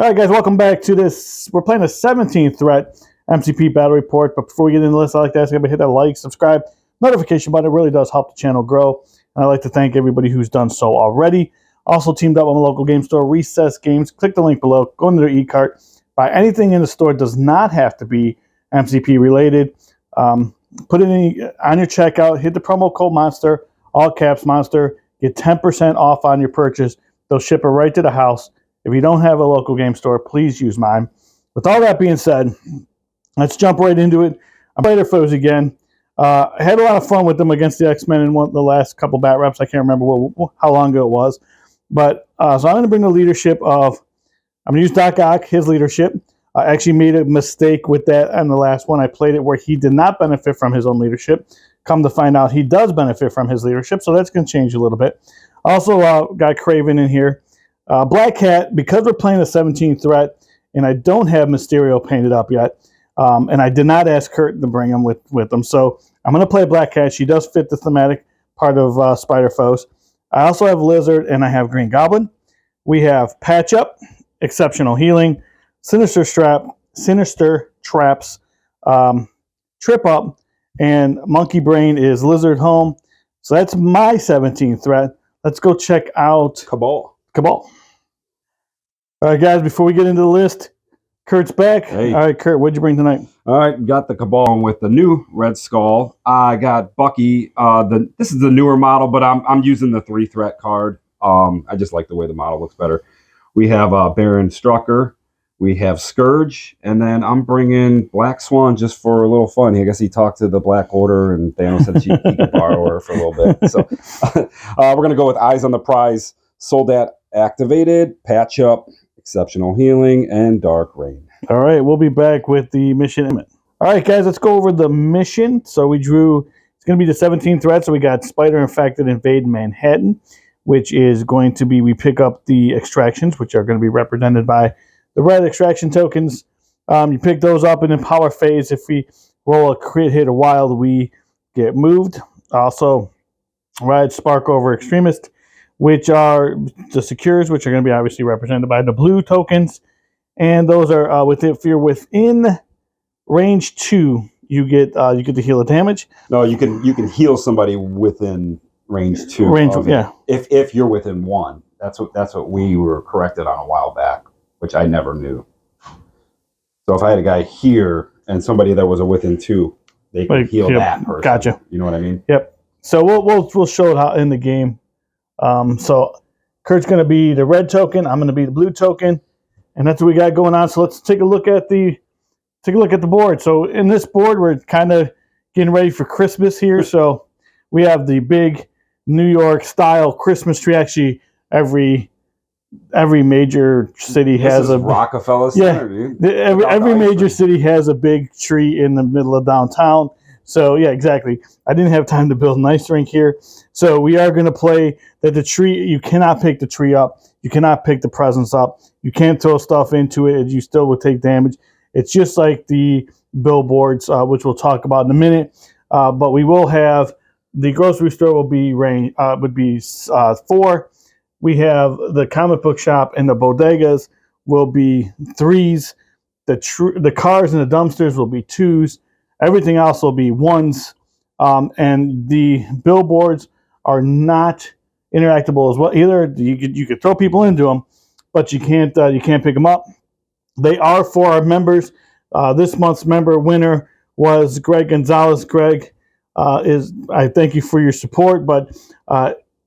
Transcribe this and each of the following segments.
All right, guys, welcome back to this. We're playing a 17th threat MCP battle report. But before we get into this, I'd like to ask everybody to hit that like, subscribe, notification button. It really does help the channel grow. And I'd like to thank everybody who's done so already. Also teamed up with my local game store, Recess Games. Click the link below. Go into their e-cart. Buy anything in the store. It does not have to be MCP related. Put it on your checkout. Hit the promo code MONSTER, all caps MONSTER. Get 10% off on your purchase. They'll ship it right to the house. If you don't have a local game store, please use mine. With all that being said, let's jump right into it. I'm Spider Foes again. I had a lot of fun with them against the X-Men in the last couple bat reps. I can't remember how long ago it was. But so I'm going to bring the leadership of, I'm going to use Doc Ock, his leadership. I actually made a mistake with that on the last one. I played it where he did not benefit from his own leadership. Come to find out, he does benefit from his leadership, so that's going to change a little bit. Also got Craven in here. Black Cat, because we're playing a 17 threat, and I don't have Mysterio painted up yet, and I did not ask Kurt to bring him with them, so I'm going to play Black Cat. She does fit the thematic part of Spider Foes. I also have Lizard, and I have Green Goblin. We have Patch Up, Exceptional Healing, Sinister Traps, Trip Up, and Monkey Brain is Lizard Home. So that's my 17 threat. Let's go check out Cabal. All right, guys, before we get into the list, Kurt's back. Hey. All right, Kurt, what'd you bring tonight? All right, got the Cabal with the new Red Skull. I got Bucky. This is the newer model, but I'm using the 3-threat card. I just like the way the model looks better. We have Baron Strucker. We have Scourge, and then I'm bringing Black Swan just for a little fun. I guess he talked to the Black Order, and Thanos said he could borrow her for a little bit. So we're going to go with Eyes on the Prize, Soldat Activated, Patch Up, Exceptional Healing, and Dark Rain. All right, we'll be back with the mission. All right, guys, let's go over the mission. So we drew, it's going to be the 17 threat. So we got Spider Infected Invade Manhattan, which is going to be, we pick up the extractions, which are going to be represented by the red extraction tokens. You pick those up, and in power phase, if we roll a crit hit or wild, we get moved. Also, Ride Spark over Extremist, which are the secures, which are going to be obviously represented by the blue tokens. And those are if you're within range 2, you get to heal the damage. No, you can heal somebody within range 2. Yeah. If you're within 1, that's what we were corrected on a while back, which I never knew. So if I had a guy here and somebody that was within 2, they could heal that person. Gotcha. You know what I mean? Yep. So we'll show it out in the game. So Kurt's going to be the red token. I'm going to be the blue token, and that's what we got going on. So let's take a look at the board. So in this board, we're kind of getting ready for Christmas here. So we have the big New York style Christmas tree. Actually, every major city has a Rockefeller Center, dude. Every major city has a big tree in the middle of downtown. So yeah, exactly. I didn't have time to build an ice rink here. So we are going to play that the tree, you cannot pick the tree up. You cannot pick the presents up. You can't throw stuff into it. You still would take damage. It's just like the billboards, which we'll talk about in a minute. But we will have the grocery store would be 4. We have the comic book shop and the bodegas will be 3s. The cars and the dumpsters will be 2s. Everything else will be 1s. And the billboards are not interactable as well. Either you could throw people into them, but you can't pick them up. They are for our members. This month's member winner was Greg Gonzalez. Greg, I thank you for your support, but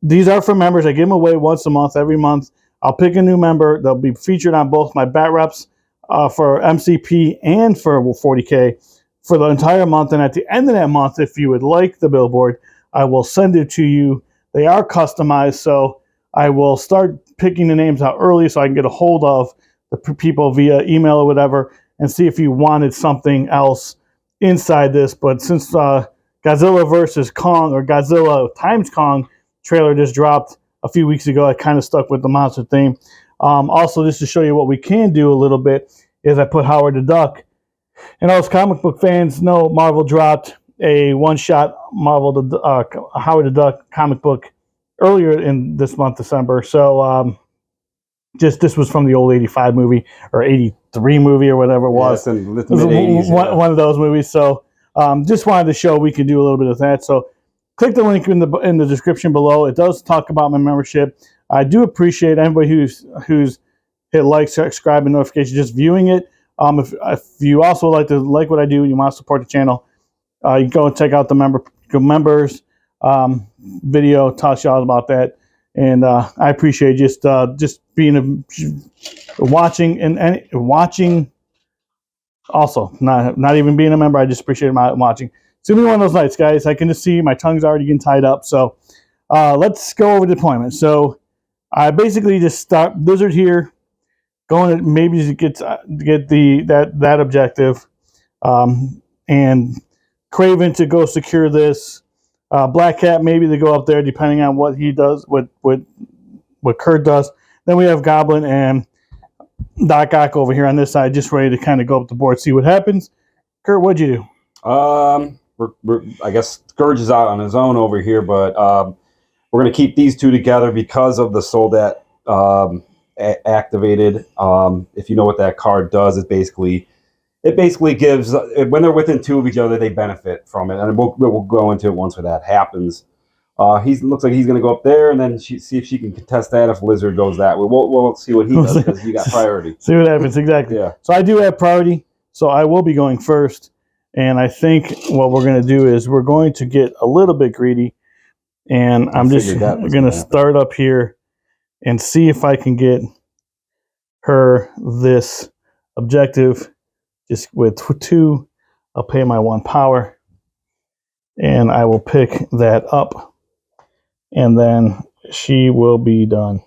these are for members. I give them away once a month, every month. I'll pick a new member. They'll be featured on both my bat reps for MCP and for 40K for the entire month. And at the end of that month, if you would like the billboard, I will send it to you. They are customized, so I will start picking the names out early so I can get a hold of the people via email or whatever and see if you wanted something else inside this. But since Godzilla versus Kong, or Godzilla times Kong trailer just dropped a few weeks ago, I kind of stuck with the monster theme. Also, just to show you what we can do a little bit, is I put Howard the Duck. And all those comic book fans know Marvel dropped a one-shot Howard the Duck comic book earlier in this month, December. So this was from the old 85 movie or 83 movie or whatever it was. Yes, in the It was mid-80s. one of those movies. So just wanted to show we could do a little bit of that. So click the link in the description below. It does talk about my membership. I do appreciate anybody who's hit like, subscribe, and notification just viewing it. If you also like what I do, you want to support the channel, you can go and check out the members video. Talks y'all about that. And I appreciate just being watching and watching. Also, not even being a member, I just appreciate my watching. It's gonna be one of those nights, guys. I can just see my tongue's already getting tied up. So let's go over deployment. So I basically just start Blizzard here, going to maybe to get that objective, and Craven to go secure this. Black Cat maybe to go up there, depending on what he does, what Kurt does. Then we have Goblin and Doc Ock over here on this side, just ready to kind of go up the board, see what happens. Kurt, what'd you do? I guess Scourge is out on his own over here, but we're going to keep these two together because of the Soldat activated. If you know what that card does, it basically gives, when they're within two of each other, they benefit from it, and we'll go into it once that happens. Looks like he's going to go up there and then see if she can contest that. If Lizard goes that way, we'll see what he does because he got priority. See what happens, exactly. Yeah. So I do have priority, so I will be going first. And I think what we're going to do is we're going to get a little bit greedy, and I'm just going to start up here and see if I can get her this objective. Just with 2, I'll pay my 1 power, and I will pick that up, and then she will be done.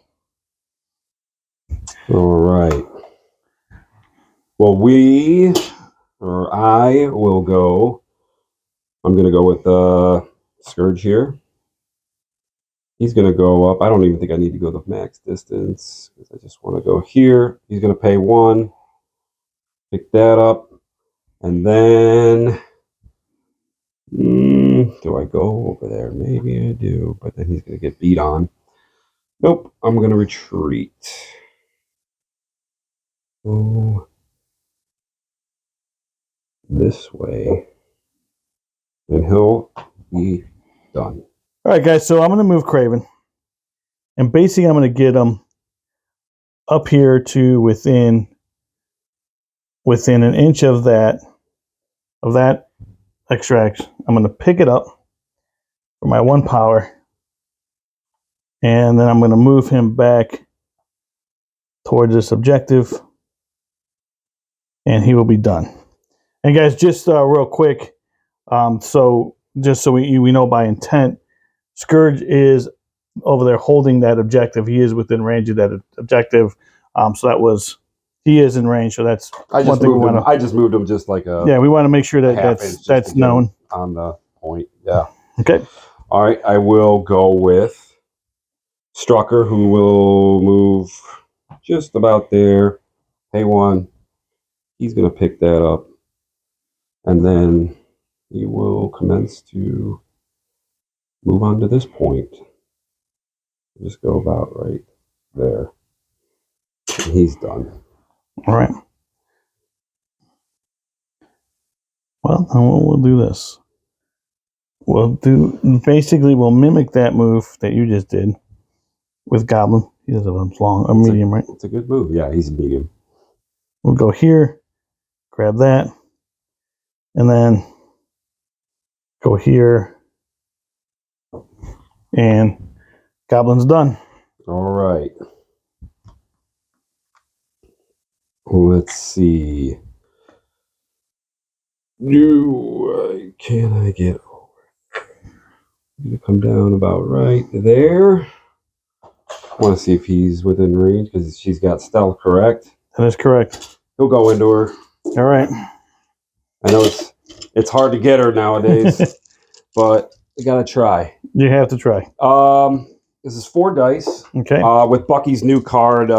All right. Well, I will go. I'm going to go with Scourge here. He's going to go up. I don't even think I need to go the max distance because I just want to go here. He's going to pay 1. Pick that up. And then, do I go over there? Maybe I do, but then he's going to get beat on. Nope, I'm going to retreat. Go this way, and he'll be done. All right, guys, so I'm going to move Craven, and basically I'm going to get him up here to within an inch of that extract. I'm going to pick it up for my 1 power, and then I'm going to move him back towards this objective, and he will be done. And guys, just real quick, so just so we know by intent, Scourge is over there holding that objective. He is within range of that objective. So he is in range. So that's one thing we want to. I just moved him just like a. Yeah, we want to make sure that that's known on the point. Yeah. Okay. All right, I will go with Strucker, who will move just about there. Pay 1. He's going to pick that up, and then he will commence to move on to this point. Just go about right there. And he's done. All right. Well, we'll do this. We'll mimic that move that you just did with Goblin. He does a medium, right? It's a good move. Yeah, he's a medium. We'll go here, grab that, and then go here, and Goblin's done. All right. Let's see. Can I get over? I'm going to come down about right there. I want to see if he's within range because she's got stealth, correct? That is correct. He'll go into her. All right. I know it's hard to get her nowadays, but we got to try. You have to try. This is 4 dice. Okay. With Bucky's new card,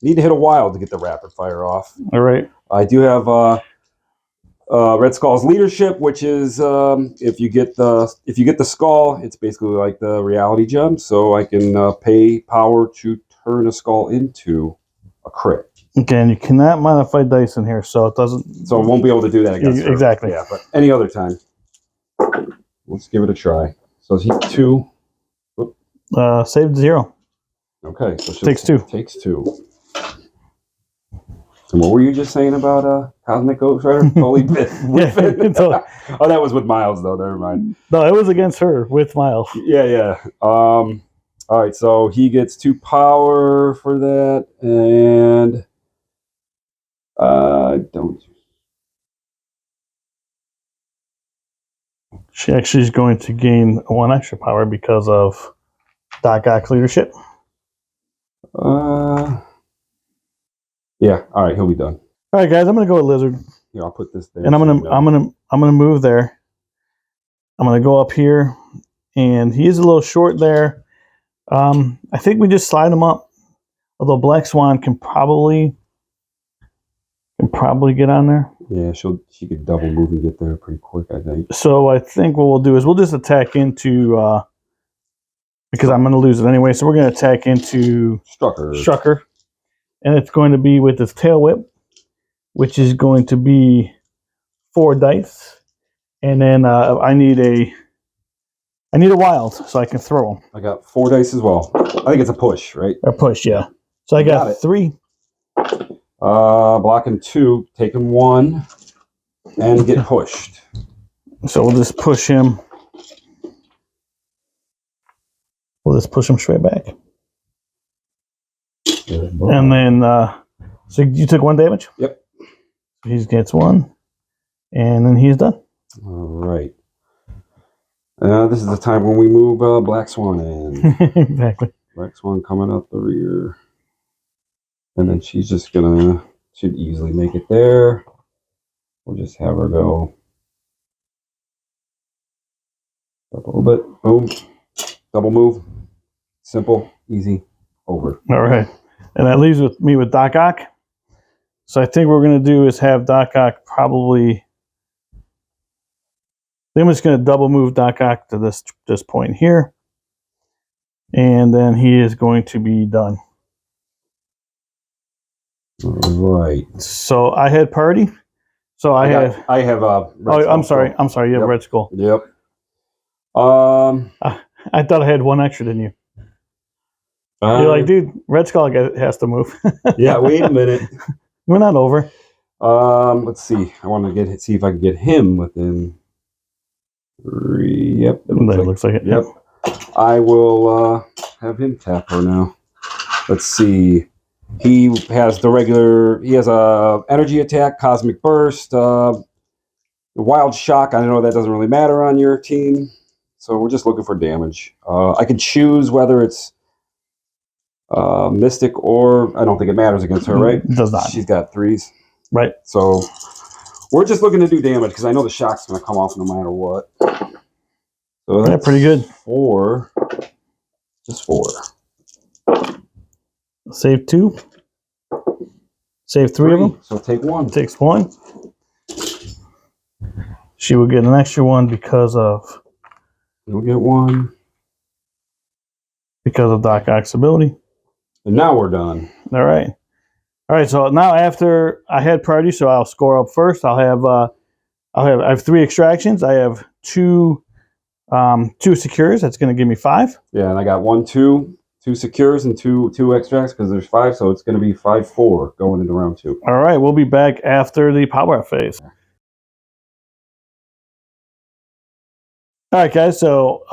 need to hit a wild to get the rapid fire off. All right. I do have Red Skull's leadership, which is if you get the skull, it's basically like the reality gem. So I can pay power to her and a skull into a crit. Okay, and you cannot modify dice in here, so it doesn't. So it won't be able to do that against her. Exactly. Yeah, but any other time. Let's give it a try. So he's 2. Saved 0. Okay, so Takes 2. Takes 2. And what were you just saying about Cosmic Ghost Rider? Totally Oh, that was with Miles, though. Never mind. No, it was against her with Miles. Yeah. All right, so he gets 2 power for that, and don't. She actually is going to gain 1 extra power because of Doc Ock's leadership. Yeah. All right, he'll be done. All right, guys, I'm gonna go with Lizard. Here, I'll put this there. And I'm gonna move there. I'm gonna go up here, and he is a little short there. I think we just slide him up. Although Black Swan can probably get on there. Yeah, she could double move and get there pretty quick, I think. So I think what we'll do is we'll just attack into because I'm going to lose it anyway. So we're going to attack into Strucker, and it's going to be with his tail whip, which is going to be 4 dice, and then I need a wild so I can throw them. I got 4 dice as well. I think it's a push, right? A push, yeah. So I got 3. Blocking 2, taking 1, and get pushed. So we'll just push him. We'll just push him straight back. And then, so you took 1 damage? Yep. He gets 1, and then he's done. All right. This is the time when we move Black Swan in. Exactly. Black Swan coming out the rear. And then she's just should easily make it there. We'll just have her go up a little bit. Boom. Double move. Simple, easy, over. All right. And that leaves me with Doc Ock. So I think what we're going to do is have Doc Ock probably... I'm just going to double move Doc Ock to this point here. And then he is going to be done. All right. So I had party. So I have Red I'm Skull. sorry. You have Red Skull. Yep. I thought I had 1 extra than you. You're like, dude, Red Skull has to move. Yeah, wait a minute. We're not over. Let's see. I want to see if I can get him within 3. Yep. It looks like it. Yep. I will have him tap her now. Let's see. He has a energy attack, cosmic burst, wild shock. I know that doesn't really matter on your team. So we're just looking for damage. I can choose whether it's Mystic or... I don't think it matters against her, right? It does not. She's got 3s. Right. So we're just looking to do damage because I know the shock's going to come off no matter what. So that's pretty good. 4. Just 4. Save 2. Save 3 of them. So take 1. Takes 1. She will get an extra 1 because of... You'll get 1. Because of Doc Ock's ability. And now we're done. All right. All right. So now after I had priority, so I'll score up first. I have 3 extractions. I have 2 secures. That's going to give me 5. Yeah, and I got 1, 2 secures and 2 extracts because there's 5, so it's going to be 5-4 going into round 2. All right. We'll be back after the power up phase. All right, guys. So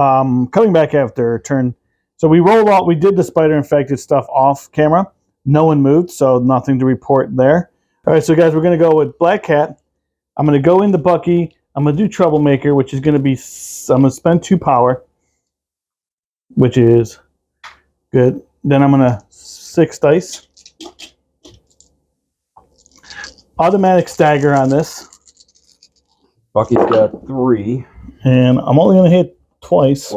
coming back after turn. So we rolled out. We did the spider infected stuff off camera. No one moved, so nothing to report there. All right, so guys, we're going to go with Black Cat. I'm going to go into Bucky. I'm going to do Troublemaker, which is going to be... I'm going to spend 2 power, which is good. Then I'm going to 6 dice. Automatic stagger on this. Bucky's got 3. And I'm only going to hit twice.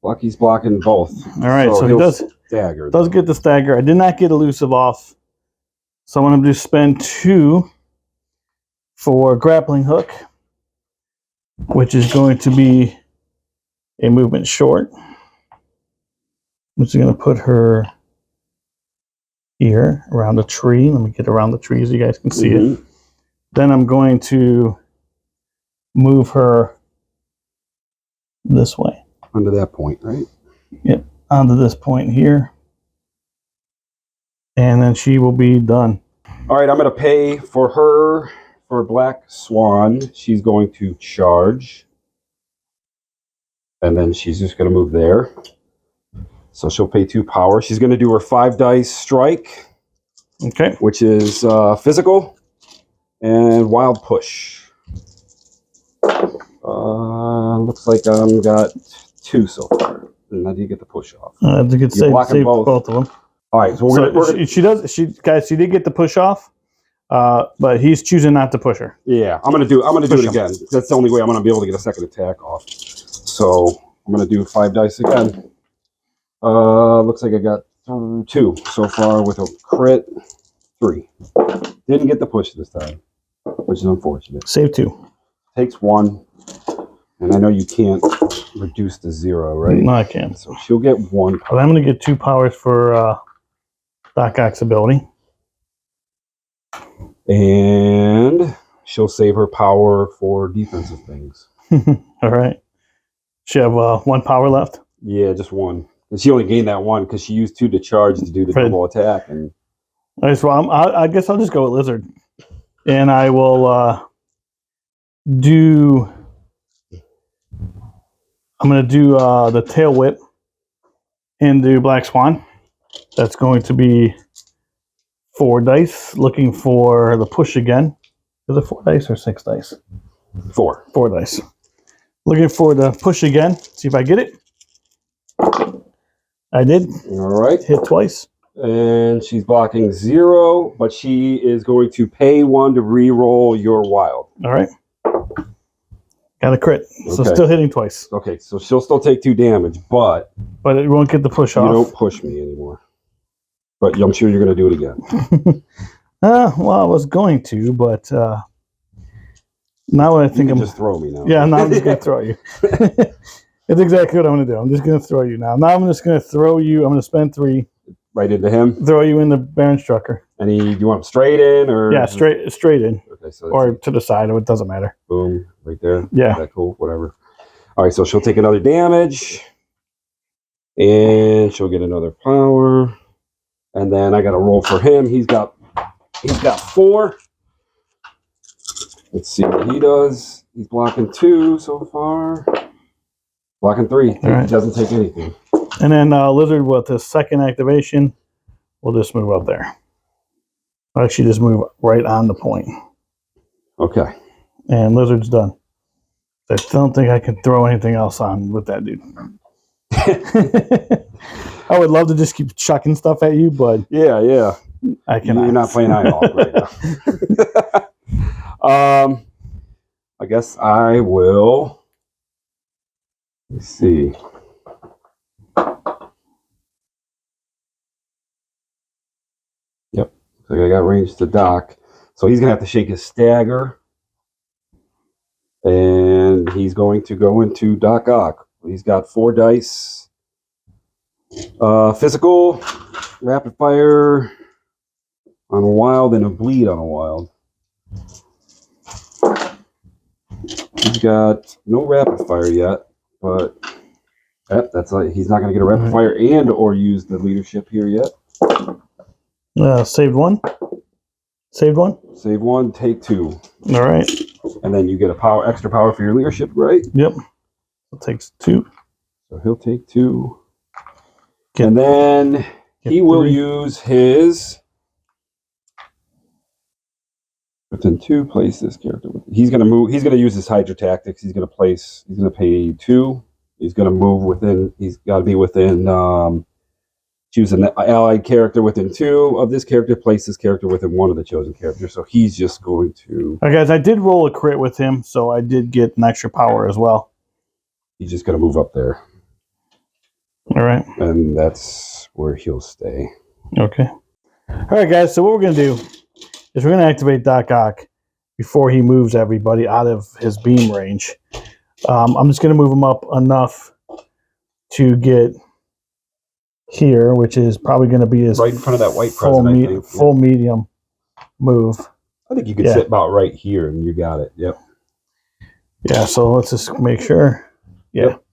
Bucky's blocking both. All right, so he does stagger. Does get the stagger. I did not get elusive off. So I'm going to just spend 2 for grappling hook, which is going to be a movement short. I'm just going to put her here around the tree. Let me get around the tree so you guys can see it. Then I'm going to move her this way. Under that point, right? Yep, onto this point here. And then she will be done. All right, I'm going to pay for her for Black Swan. She's going to charge. And then she's just going to move there. So she'll pay 2 power. She's going to do her 5 dice strike. Okay. Which is physical and wild push. Looks like I've got 2 so far. And I did get the push off. I think it's save both of them. All right, so she did get the push off, but he's choosing not to push her. Yeah, I'm gonna do it again. That's the only way I'm gonna be able to get a second attack off. So I'm gonna do 5 dice again. Looks like I got 2 so far with a crit. 3. Didn't get the push this time, which is unfortunate. Save 2. Takes 1, and I know you can't reduce to 0, right? No, I can. So she'll get 1 power. But I'm going to get 2 powers for Doc Ock's ability. And she'll save her power for defensive things. All right. She have 1 power left? Yeah, just 1. And she only gained that 1 because she used 2 to charge to do the double attack. And all right, so I guess I'll just go with Lizard. And I will do... I'm going to do the Tail Whip into Black Swan. That's going to be 4 dice. Looking for the push again. Is it 4 dice or 6 dice? 4. 4 dice. Looking for the push again. See if I get it. I did. All right. Hit twice. And she's blocking 0, but she is going to pay 1 to re-roll your wild. All right. Got a crit. So Okay. still hitting twice. Okay, so she'll still take 2 damage, but it won't get the push off. You don't push me anymore. But I'm sure you're going to do it again. Well, I was going to, but now I think I'm just throw me now. Yeah, now I'm just going to throw you. It's exactly what I'm going to do. I'm just going to throw you now. Now I'm just going to throw you. I'm going to spend 3. Right into him? Throw you in the Baron Strucker. And do you want him straight in? Or yeah, straight in. Okay, so or to the side. It doesn't matter. Boom, right there. Yeah. Is that cool? Whatever. All right, so she'll take another damage. And she'll get another power. And then I got to roll for him. He's got 4. Let's see what he does. He's blocking 2 so far. Blocking 3. Right. He doesn't take anything. And then Lizard with his second activation will just move up there. Actually, just move right on the point. Okay. And Lizard's done. I don't think I can throw anything else on with that dude. I would love to just keep chucking stuff at you, but yeah, I cannot. You're not playing Eyehawk right now. I guess I will. Let's see. Yep. So I got range to Doc. So he's gonna have to shake his stagger. And he's going to go into Doc Ock. He's got 4 dice. Physical, rapid fire on a wild, and a bleed on a wild. He's got no rapid fire yet, but that's like he's not going to get a rapid fire and or use the leadership here yet. Saved 1. Saved 1. Save 1. Take 2. All right. And then you get a extra power for your leadership, right? Yep. It takes 2. So he'll take 2. And then he will use his within 2. Place this character. He's going to move. He's going to use his Hydra tactics. He's going to place. He's going to pay 2. He's going to move within. He's got to be within. Choose an allied character within 2 of this character. Place this character within 1 of the chosen characters. So he's just going to. All right, guys. I did roll a crit with him, so I did get an extra power as well. He's just going to move up there. All right. And that's where he'll stay. Okay. All right, guys. So what we're going to do is we're going to activate Doc Ock before he moves everybody out of his beam range. I'm just going to move him up enough to get here, which is probably going to be his right in front of that white present, I think. Full medium move. I think you could sit about right here, and you got it. Yep. Yeah, so let's just make sure. Yeah. Yep.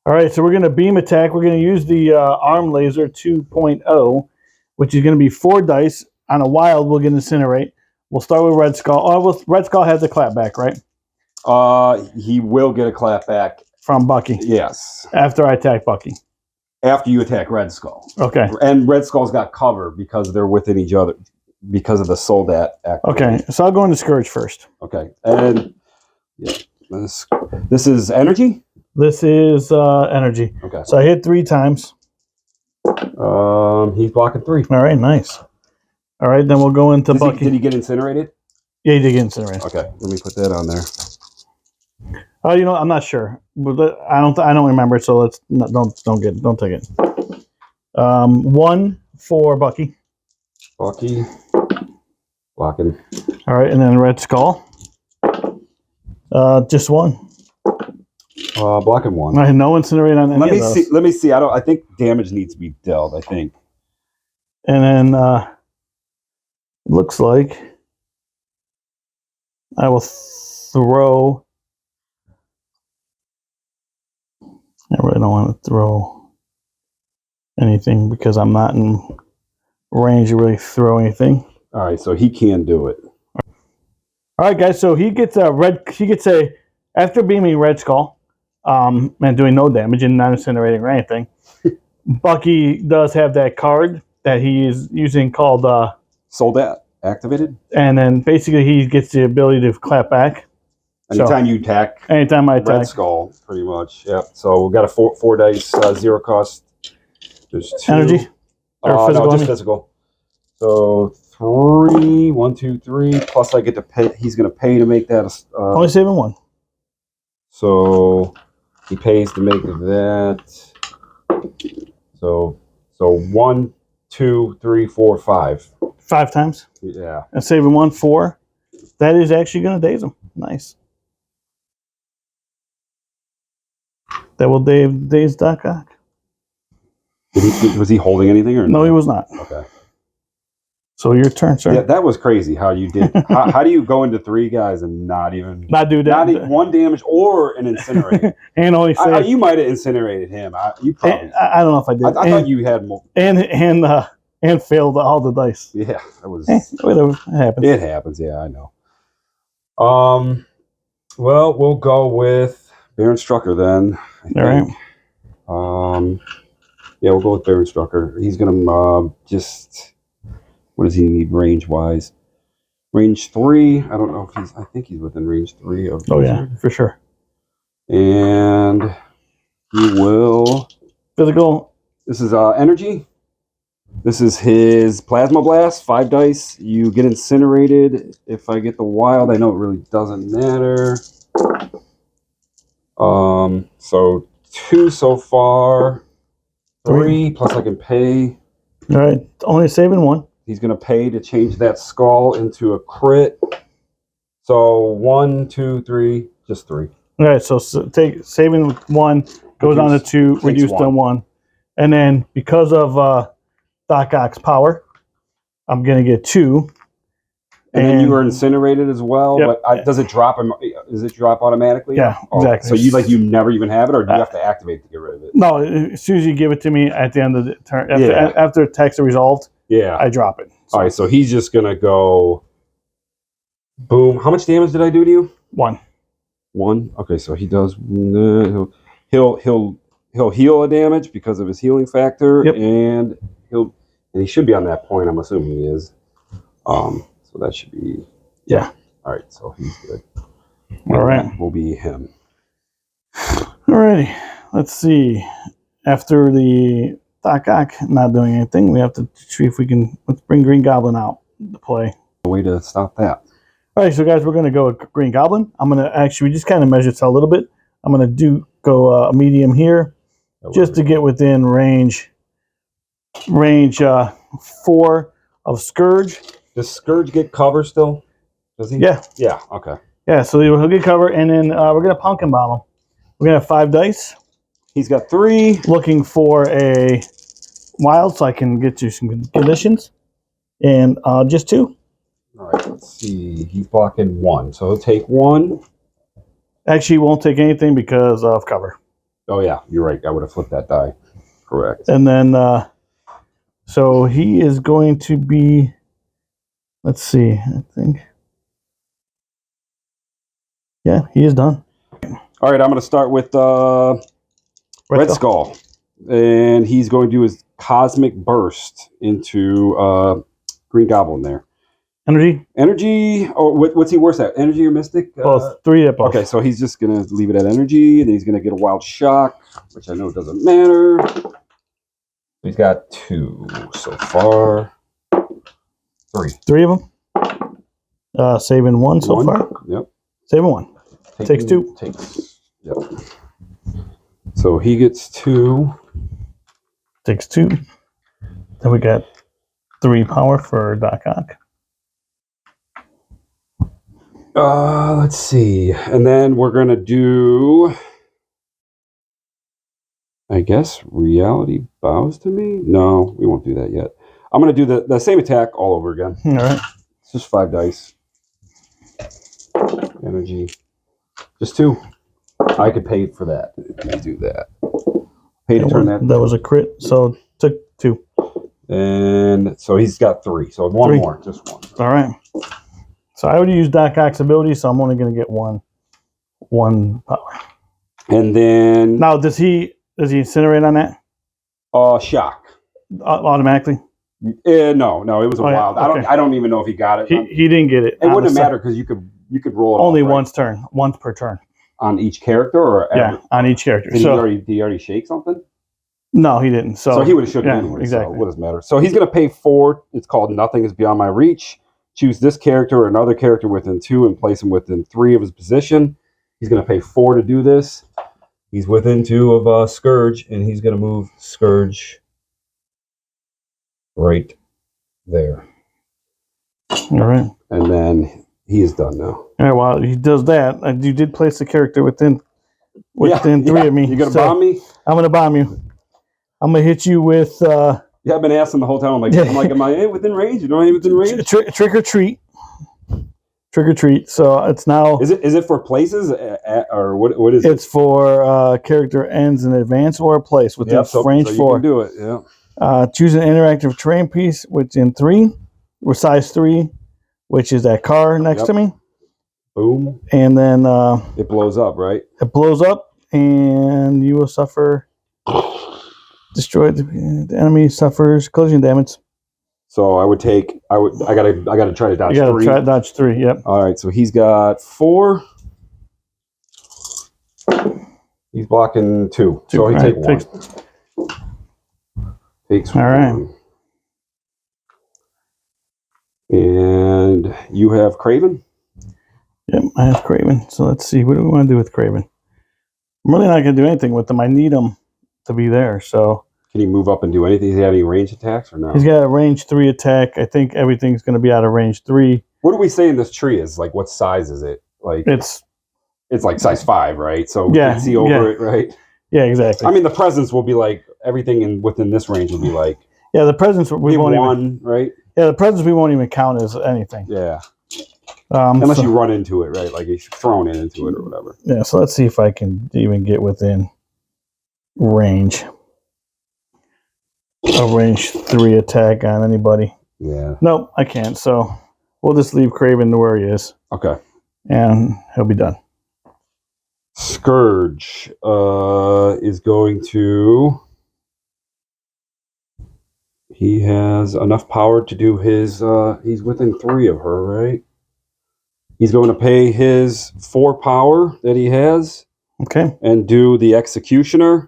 All right, so we're going to beam attack. We're going to use the arm laser 2.0, which is going to be 4 dice. On a wild, we'll get incinerate. We'll start with Red Skull. Oh, Red Skull has the clap back, right? He will get a clap back. From Bucky. Yes. After I attack Bucky. After you attack Red Skull. Okay. And Red Skull's got cover because they're within each other because of the Soldat activity. Okay, so I'll go into Scourge first. Okay. And yeah, this is energy? This is energy. Okay. So I hit 3 times. He's blocking 3. All right, nice. All right, then we'll go into Bucky. Did he get incinerated? Yeah, he did get incinerated. Okay, let me put that on there. Oh, you know, I'm not sure, but I don't remember. So let's don't take it. 1 for Bucky. Bucky blocking. All right, and then Red Skull. Just 1. Blocking 1. I had no incinerate on any of those. Let me see. I think damage needs to be dealt. I think. And then looks like I will throw. I really don't want to throw anything because I'm not in range to really throw anything. All right, so he can do it. All right, guys. So he gets a red. He gets a after beaming Red Skull, and doing no damage and not incinerating or anything. Bucky does have that card that he is using called Soldat activated, and then basically he gets the ability to clap back. Anytime you attack. Anytime I attack. Red Skull, pretty much. Yep. So we've got a 4 dice, 0 cost. There's 2. Energy? Or physical? No, just physical. So 3, 1, 2, 3. Plus I get to pay. He's going to pay to make that. Only saving 1. So he pays to make that. So 1, 2, 3, 4, 5. 5 times? Yeah. And saving 1, 4. That is actually going to daze him. Nice. That will daze Doc Ock. Was he holding anything or no? He was not. Okay. So your turn, sir. Yeah, that was crazy how you did. how do you go into 3 guys and not do that? Not even 1 damage or an incinerate. And only save. You might have incinerated him. You probably. I don't know if I did. I thought you had more. And failed all the dice. Yeah, that was. Whatever, it happens. It happens. Yeah, I know. Well, we'll go with Baron Strucker then. All right. Yeah, we'll go with Baron Strucker. He's gonna just. What does he need range wise? Range 3. I don't know if he's. I think he's within range 3 of. Oh yeah, for sure. And he will. Physical. This is energy. This is his Plasma Blast. 5 dice. You get incinerated. If I get the wild, I know it really doesn't matter. So 2 so far. 3 plus I can pay. All right, only saving 1. He's going to pay to change that skull into a crit. So 1, 2, 3, just 3. All right, so take saving 1 goes on to 2, reduced to 1, and then because of Doc Ock's power, I'm going to get 2. And then you are incinerated as well. Yep. But does it drop? Does it drop automatically? Yeah, exactly. So you never even have it, or do you have to activate to get rid of it? No, as soon as you give it to me at the end of the turn, after attacks are resolved, I drop it. So. All right, so he's just gonna go. Boom! How much damage did I do to you? 1. 1. Okay, so he does. He'll heal a damage because of his healing factor, and he should be on that point. I'm assuming he is. So that should be. Yeah. All right, so he's good. All right. That will be him. All righty. Let's see. After the Doc Ock not doing anything, we have to see if we can. Let's bring Green Goblin out to play. A way to stop that. All right, so guys, we're going to go with Green Goblin. I'm going to actually, we just kind of measured it a little bit. I'm going to go a medium here just to get within range 4 of Scourge. Does Scourge get cover still? Does he? Yeah. Yeah, okay. Yeah, so he'll get cover, and then we're going to pumpkin bomb him. We're going to have 5 dice. He's got 3. Looking for a wild so I can get you some conditions. And just 2. All right, let's see. He's blocking 1, so he'll take 1. Actually, he won't take anything because of cover. Oh yeah, you're right. I would have flipped that die. Correct. And then, so he is going to be. Let's see. I think. Yeah, he is done. All right, I'm going to start with Red Skull. And he's going to do his Cosmic Burst into Green Goblin there. Energy. Oh, what's he worse at? Energy or Mystic? Both. 3 at both. Okay, so he's just going to leave it at Energy, and he's going to get a Wild Shock, which I know doesn't matter. He's got 2 so far. 3. 3 of them. Saving 1 so far. Yep. Saving 1. Takes 2. Yep. So he gets 2. Takes 2. Then we got 3 power for Doc Ock. Let's see. And then we're going to do, I guess, Reality Bows to Me? No, we won't do that yet. I'm going to do the same attack all over again. All right. It's just 5 dice. Energy. Just 2. I could pay for that. Let me do that. Pay to turn that. That was a crit, so took 2. And so he's got 3. So 1 more. Just 1. All right. So I would use Doc Ock's ability, so I'm only going to get one power. And then now, does he incinerate on that? Shock. Automatically? No, it was a wild. Okay. I don't even know if he got it. He didn't get it. It wouldn't matter because you could roll it only off, right? once per turn On each character, or on each character. Did he already shake something? No, he didn't. So he would have shook it anyway. Exactly. So what does it matter? So he's going to pay 4. It's called Nothing Is Beyond My Reach. Choose this character or another character within 2 and place him within 3 of his position. He's going to pay 4 to do this. He's within 2 of Scourge, and he's going to move Scourge right there. All right. And then he is done now. All right, while he does that, you did place the character within 3 of me. You going to bomb me? I'm going to bomb you. I'm going to hit you with... Yeah, I've been asking the whole time. I'm like, am I within range? Am I within range? Trick or treat. Trick or treat. So it's now. Is it for places or what is it? It's for character ends in advance or a place within range 4. You can do it. Yeah. Choose an interactive terrain piece within 3, or size 3, which is that car next to me. Boom. And then it blows up, right? It blows up, and you will suffer. Destroyed. The enemy suffers collision damage. So I gotta try to dodge 3. You gotta try to dodge 3. Yep. All right. So he's got 4. He's blocking 2. So he takes 1. Takes 1. All right. And you have Craven. Yep, I have Craven. So let's see. What do we want to do with Craven? I'm really not gonna do anything with him. I need him to be there. So can he move up and do anything? Does he have any range attacks or no? He's got a range 3 attack. I think everything's going to be out of range 3. What do we say in this tree is? Like, what size is it? Like it's like size 5, right? So we can see over it, right? Yeah, exactly. I mean, the presence will be like everything within this range will be like. Yeah, the presence we won't even, right? Yeah, the presence we won't even count as anything. Yeah. Unless you run into it, right? Like you're thrown into it or whatever. Yeah. So let's see if I can even get within range. A range 3 attack on anybody. Yeah. Nope, I can't. So we'll just leave Craven to where he is. Okay. And he'll be done. Scourge is going to. He has enough power to do his. He's within 3 of her, right? He's going to pay his 4 power that he has. Okay. And do the Executioner.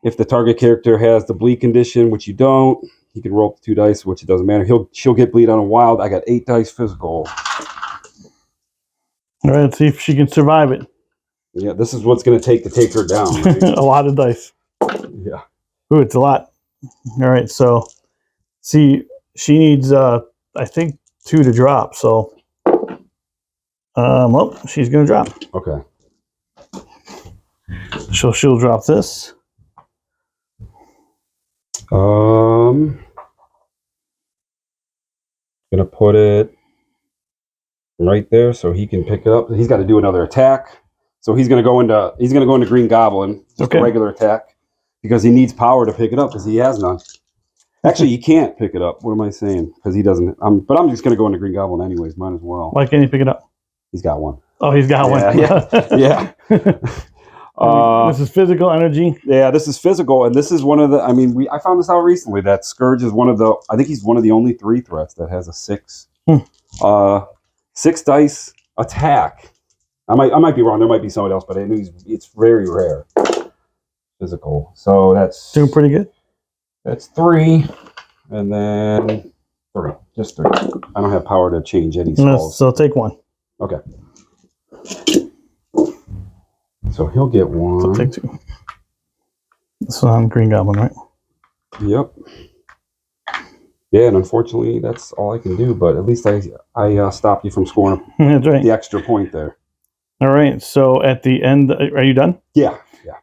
If the target character has the bleed condition, which you don't, he can roll up to 2 dice, which it doesn't matter. She'll get bleed on a wild. I got 8 dice physical. All right, let's see if she can survive it. Yeah, this is what's going to take her down. Right? A lot of dice. Yeah. Ooh, it's a lot. All right, so see, she needs, I think, 2 to drop. So, well, she's going to drop. Okay. So she'll drop this. Gonna put it right there so he can pick it up. He's got to do another attack. So he's gonna go into Green Goblin, just a regular attack, because he needs power to pick it up because he has none. Actually, he can't pick it up. What am I saying? Because he doesn't. But I'm just gonna go into Green Goblin anyways. Might as well. Why can't he pick it up? He's got one. Oh, he's got one. Yeah. This is physical energy. Yeah, this is physical, and this is one of the. I mean, I found this out recently that Scourge is one of the. I think he's one of the only 3 threats that has a 6. 6 dice attack. I might be wrong. There might be somebody else, but I knew it's very rare. Physical. So that's doing pretty good. That's 3, and then 3. Just 3. I don't have power to change any skulls. So take 1. Okay. So he'll get 1. So take 2. So I'm Green Goblin, right? Yep. Yeah, and unfortunately, that's all I can do. But at least I stopped you from scoring That's right. the extra point there. All right. So at the end, are you done? Yeah.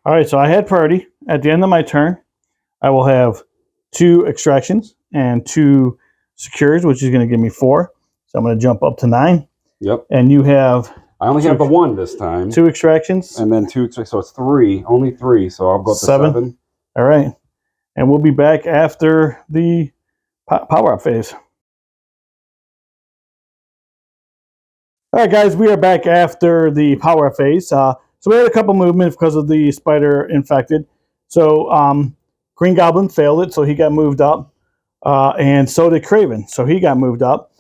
All right. So I had priority. At the end of my turn, I will have 2 extractions and 2 secures, which is going to give me 4. So I'm going to jump up to 9. Yep. And you have. I only have the 1 this time. 2 extractions. And then 2, so it's 3. Only 3. So I'll go up to 7. All right. And we'll be back after the power-up phase. All right, guys, we are back after the power-up phase. So we had a couple movements because of the spider infected. So Green Goblin failed it, so he got moved up. And so did Craven, so he got moved up.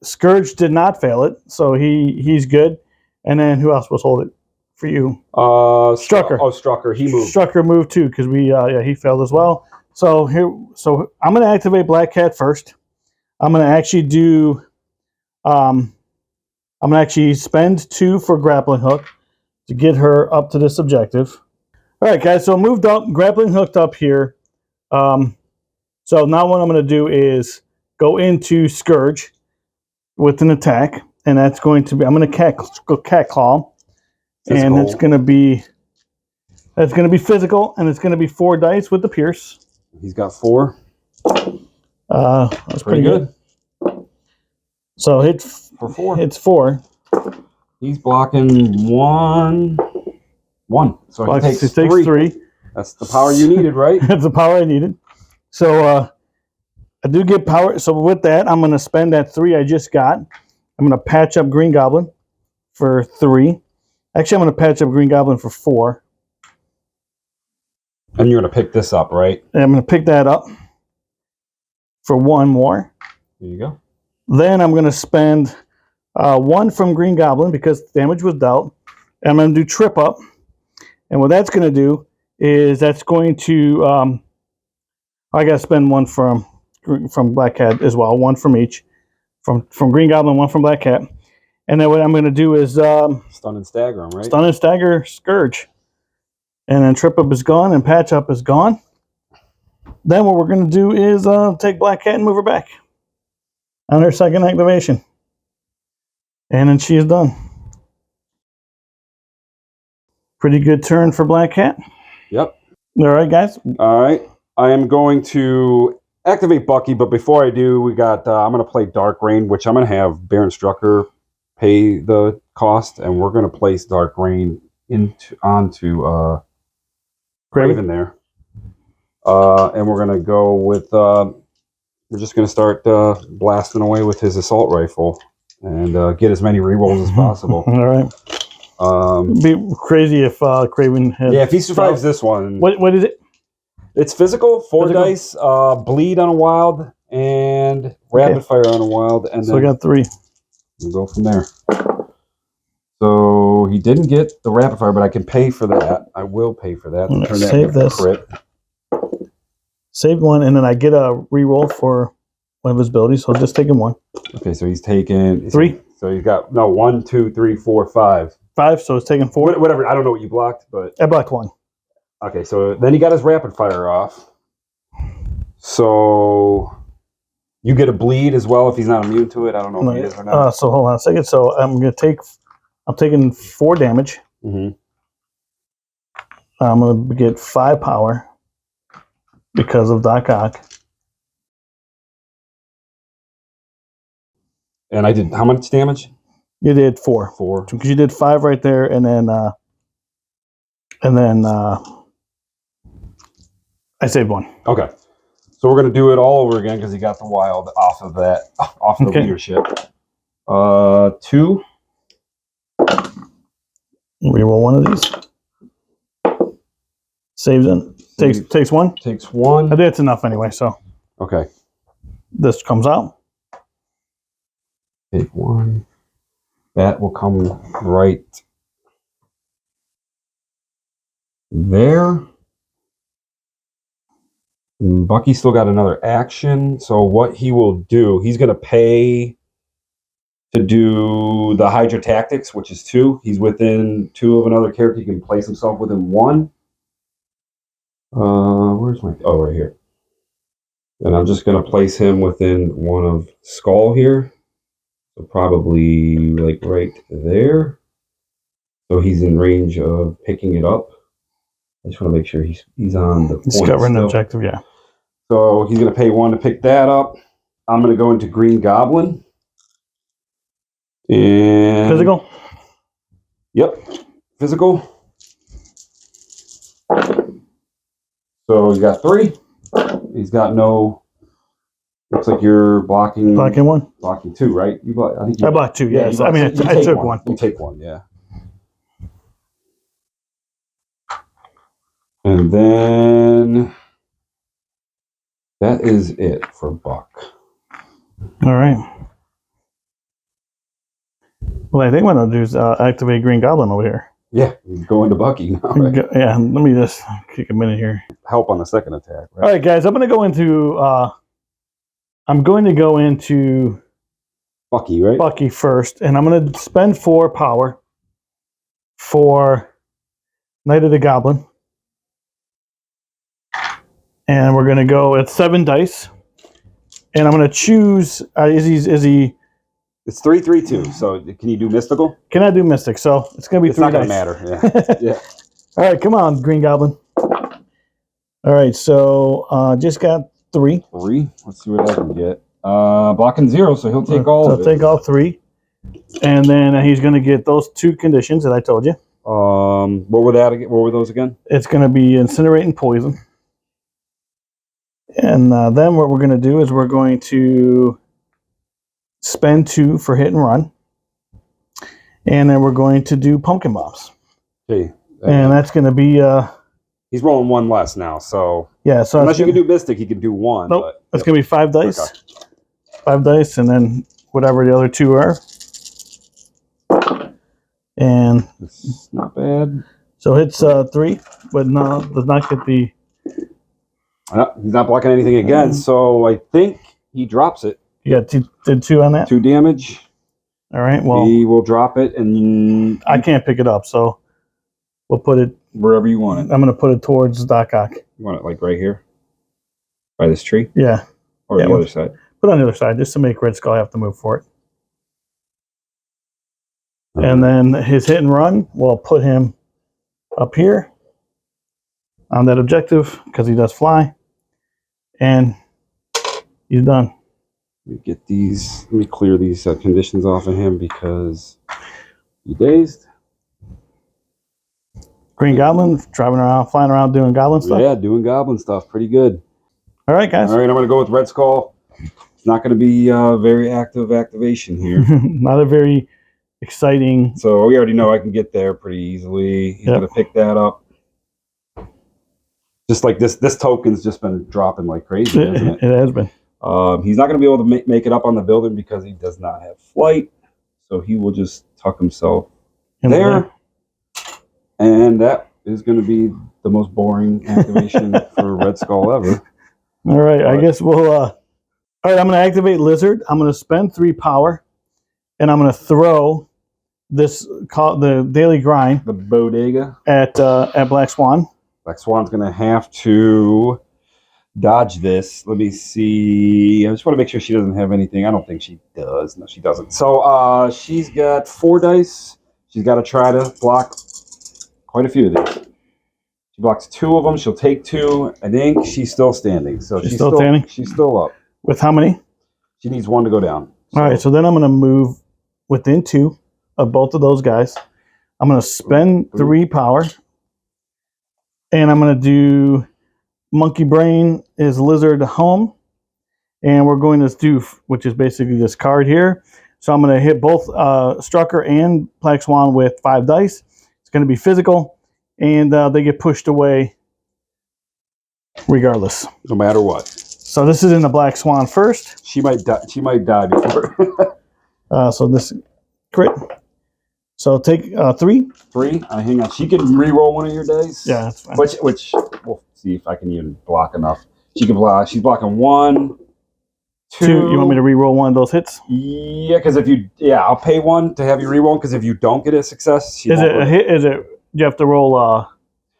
Scourge did not fail it, so he's good. And then who else was holding it for you? Strucker. Oh, Strucker, he moved. Strucker moved too because he failed as well. So I'm going to activate Black Cat first. I'm going to actually do. I'm going to actually spend 2 for grappling hook to get her up to this objective. All right, guys, so I moved up, grappling hooked up here. So now what I'm going to do is go into Scourge with an attack, and that's going to be, I'm going to cat claw, and it's going to be physical, and it's going to be 4 dice with the pierce. He's got 4. That's pretty good. So hits for 4. Hits 4. He's blocking 1. So he takes 3. That's the power you needed, right? That's the power I needed. So I do get power. So with that, I'm going to spend that 3 I just got. I'm going to patch up Green Goblin for 3. Actually, I'm going to patch up Green Goblin for 4. And you're going to pick this up, right? And I'm going to pick that up for 1 more. There you go. Then I'm going to spend 1 from Green Goblin because damage was dealt. And I'm going to do Trip Up. And what that's going to do is that's going to... I got to spend 1 from Black Cat as well. 1 from each. From Green Goblin, 1 from Black Cat. And then what I'm going to do is... stun and stagger him, right? Stun and stagger Scourge. And then Trip Up is gone and Patch Up is gone. Then what we're going to do is take Black Cat and move her back on her second activation. And then she is done. Pretty good turn for Black Cat. Yep. All right, guys. All right. I am going to activate Bucky, but before I do, we got. I'm going to play Dark Rain, which I'm going to have Baron Strucker pay the cost, and we're going to place Dark Rain onto Craven there. And we're going to go with. We're just going to start blasting away with his assault rifle and get as many rerolls as possible. All right. It'd be crazy if Craven had... Yeah, if he survives this one. What is it? It's physical, 4 dice, bleed on a wild, and rapid fire on a wild. And so I got 3. We'll go from there. So he didn't get the rapid fire, but I can pay for that. I will pay for that. Turn that save this. Crit. Saved 1, and then I get a reroll for one of his abilities, so just taking 1. Okay, so he's taking... 3. So he's got... No, 1, 2, 3, 4, 5. 5, so it's taking 4. Whatever, I don't know what you blocked, but... I blocked 1. Okay, so then he got his rapid fire off. So... You get a bleed as well if he's not immune to it. I don't know if he is or not. So hold on a second. So I'm taking 4 damage. Mm-hmm. I'm going to get 5 power. because of Doc Ock. And I did how much damage? You did 4. 4. Because you did 5 right there, and then I saved 1. Okay. So we're gonna do it all over again because he got the wild off of that, off the leadership. 2. Reroll one of these. Saves it. Takes 1. Takes 1. I think it's enough anyway. So okay. This comes out. Take 1. That will come right there. And Bucky still got another action. So what he will do, he's going to pay to do the Hydra Tactics, which is 2. He's within 2 of another character. He can place himself within 1. Where's my... Oh, right here. And I'm just going to place him within 1 of Skull here. So probably like right there. So he's in range of picking it up. I just want to make sure he's on the point. Discovering the objective, yeah. So he's going to pay 1 to pick that up. I'm going to go into Green Goblin. And physical? Yep. Physical. So he's got 3. He's got no... Looks like you're blocking... Blocking 1? Blocking 2, right? I blocked 2, yes. I mean, I took 1. You take 1, yeah. And then... That is it for Buck. All right. Well, I think what I'll do is activate Green Goblin over here. Yeah, he's going to Bucky now. Right? Yeah, let me just kick a minute here. Help on the second attack. Right? All right, guys, I'm going to go into Bucky, right? Bucky first, and I'm going to spend 4 power for Knight of the Goblin. And we're going to go at 7 dice. And I'm going to choose, is he... It's 3/3/2. So can you do mystical? Can I do mystic? So it's going to be 3 dice. It's not going to matter. Yeah. Yeah. All right, come on, Green Goblin. All right, so just got 3. 3. Let's see what I can get. Blocking 0, so he'll take all of it. He'll take all 3. And then he's going to get those 2 conditions that I told you. What were that again? What were those again? It's going to be incinerate and poison. And then what we're going to do is we're going to spend 2 for hit and run. And then we're going to do pumpkin bombs. Okay. And that's going to be... he's rolling 1 less now, so... Yeah, so... Unless you can do mystic, he can do 1. Nope, but, it's going to be 5 dice. Okay. 5 dice, and then whatever the other 2 are. And... It's not bad. So it's 3, but no, does not get the... He's not blocking anything again, so I think he drops it. You got did 2 on that? 2 damage. All right, well... He will drop it, and... I can't pick it up, so we'll put it... Wherever you want it. I'm going to put it towards Doc Ock. You want it like right here? By this tree? Yeah. Or the other side? Put it on the other side, just to make Red Skull have to move for it. And then his hit and run, we'll put him up here on that objective, because he does fly. And he's done. Let me get these. Let me clear these conditions off of him because he dazed. Green Goblin driving around, flying around, doing goblin stuff. Yeah, doing goblin stuff. Pretty good. All right, guys. All right, I'm going to go with Red Skull. It's not going to be very active activation here. Not a very exciting. So we already know I can get there pretty easily. He's going to pick that up. Just like this token's just been dropping like crazy, hasn't it? It has been. He's not going to be able to make it up on the building because he does not have flight. So he will just tuck himself there. And that is going to be the most boring activation for Red Skull ever. All right, I guess we'll... all right, I'm going to activate Lizard. I'm going to spend 3 power. And I'm going to throw this, the Daily Grind... The Bodega. At Black Swan. Black Swan's going to have to dodge this. Let me see. I just want to make sure she doesn't have anything. I don't think she does. No, she doesn't. So she's got 4 dice. She's got to try to block quite a few of these. She blocks 2 of them. She'll take 2. I think she's still standing. So she's still standing? She's still up. With how many? She needs 1 to go down. So. All right, so then I'm going to move within 2 of both of those guys. I'm going to spend 3 power. And I'm going to do Monkey Brain is Lizard Home. And we're going to do, which is basically this card here. So I'm going to hit both Strucker and Black Swan with 5 dice. It's going to be physical. And they get pushed away regardless. No matter what. So this is in the Black Swan first. She might die. She might die before. So this crit. So take 3. 3. Hang on. She can re-roll 1 of your dice. Yeah, that's fine. Which we'll see if I can even block enough. She can block. She's blocking 1, 2. You want me to re-roll 1 of those hits? Yeah, because if you, I'll pay 1 to have you re-roll. Because if you don't get a success, is it a hit? Is it? You have to roll.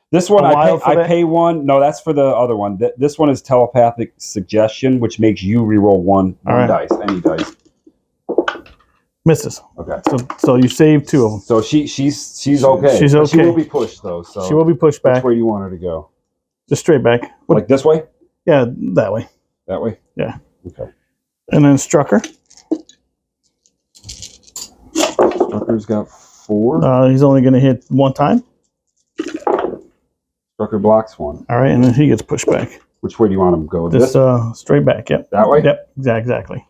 This one I pay 1. No, that's for the other one. This one is telepathic suggestion, which makes you re-roll 1 dice, any dice. Misses. Okay. So you save 2 of them. So she's okay. She's okay. She will be pushed though. So she will be pushed back. Which way do you want her to go? Just straight back. Like this way? Yeah, that way. That way? Yeah. Okay. And then Strucker. Strucker's got 4. He's only going to hit 1 time. Strucker blocks 1. All right, and then he gets pushed back. Which way do you want him to go? Just straight back. Yep. That way? Yep. Exactly.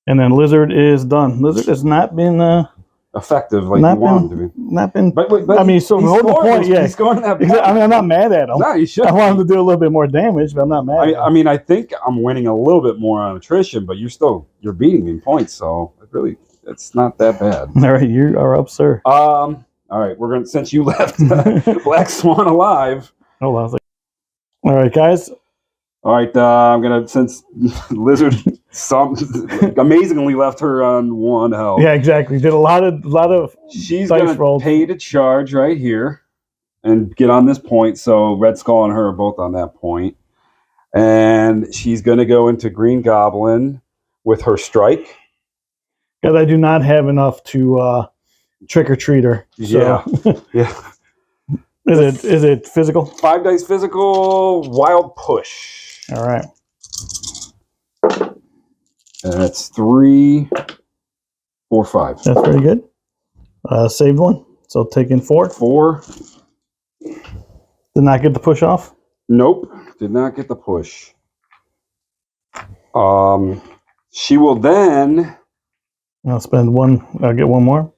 And then Lizard is done. Lizard has not been effective like you want him to be. Not been. But I mean, so hold the point. Yeah. He's scoring that point. I mean, I'm not mad at him. No, you should. I want him to do a little bit more damage, but I'm not mad. I mean, I think I'm winning a little bit more on attrition, but you're beating me in points, so it's not that bad. All right, you are up, sir. All right, we're gonna, since you left Black Swan alive. Hold on. All right, guys. All right, I'm gonna, since Lizard amazingly left her on 1 health. Yeah, exactly. Did a lot of. She's dice gonna rolls. pay to charge right here and get on this point. So Red Skull and her are both on that point, and she's gonna go into Green Goblin with her strike. Because I do not have enough to trick or treat her. So. Yeah, yeah. Is it physical? 5 dice physical, wild push. All right. And that's 3, 4, 5. That's pretty good. Saved 1. So taking 4. 4. Did not get the push off? Nope. Did not get the push. She will then. I'll spend 1. I'll get 1 more.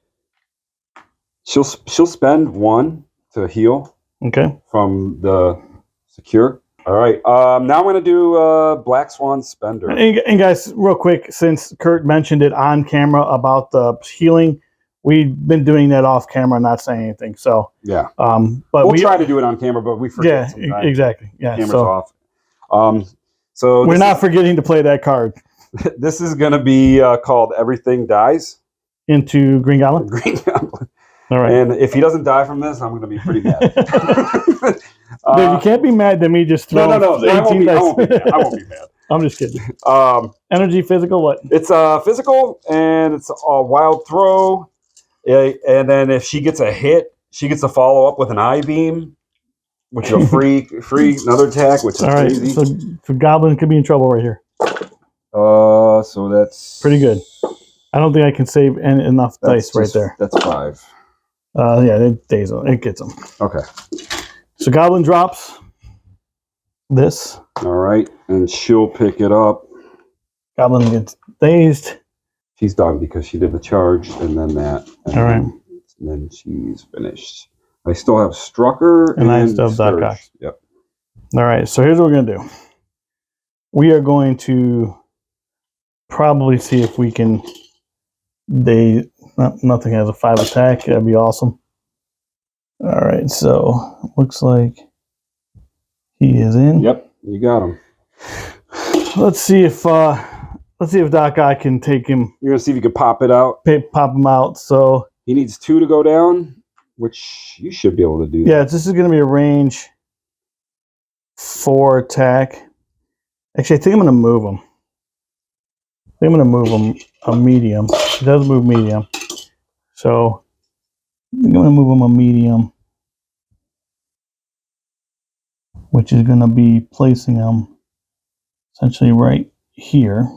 She'll spend 1 to heal. Okay. From the secure. All right. Now I'm going to do Black Swan Spender. And guys, real quick, since Kurt mentioned it on camera about the healing, we've been doing that off camera, not saying anything. So yeah. But we'll try to do it on camera, but we forget. Yeah, sometimes. exactly. Yeah. Camera's off. So we're not forgetting to play that card. This is going to be called Everything Dies. Into Green Goblin? Green Goblin. All right. And if he doesn't die from this, I'm going to be pretty mad. Dude, you can't be mad at me just throwing No. 18 dice. I won't be mad. I'm just kidding. Energy, physical, what? It's physical, and it's a wild throw. And then if she gets a hit, she gets a follow-up with an I-beam, which is a free another attack, which is crazy. So Goblin could be in trouble right here. So that's... pretty good. I don't think I can save enough dice right there. That's 5. Yeah, it gets them. Okay. So Goblin drops this. All right, and she'll pick it up. Goblin gets dazed. She's done because she did the charge and then that. All right. And then she's finished. I still have Strucker and I still have Doc Ock. Yep. All right, so here's what we're going to do. We are going to probably see if we can... Nothing has a 5 attack. That'd be awesome. All right, so looks like he is in. Yep, you got him. Let's see if Doc Ock can take him. You're gonna see if you can pop it out. Pop him out. So he needs 2 to go down, which you should be able to do. Yeah, this is gonna be a range 4 attack. Actually, I think I'm gonna move him. I'm going to move him a medium. He does move medium. So I'm going to move him a medium. which is going to be placing them essentially right here.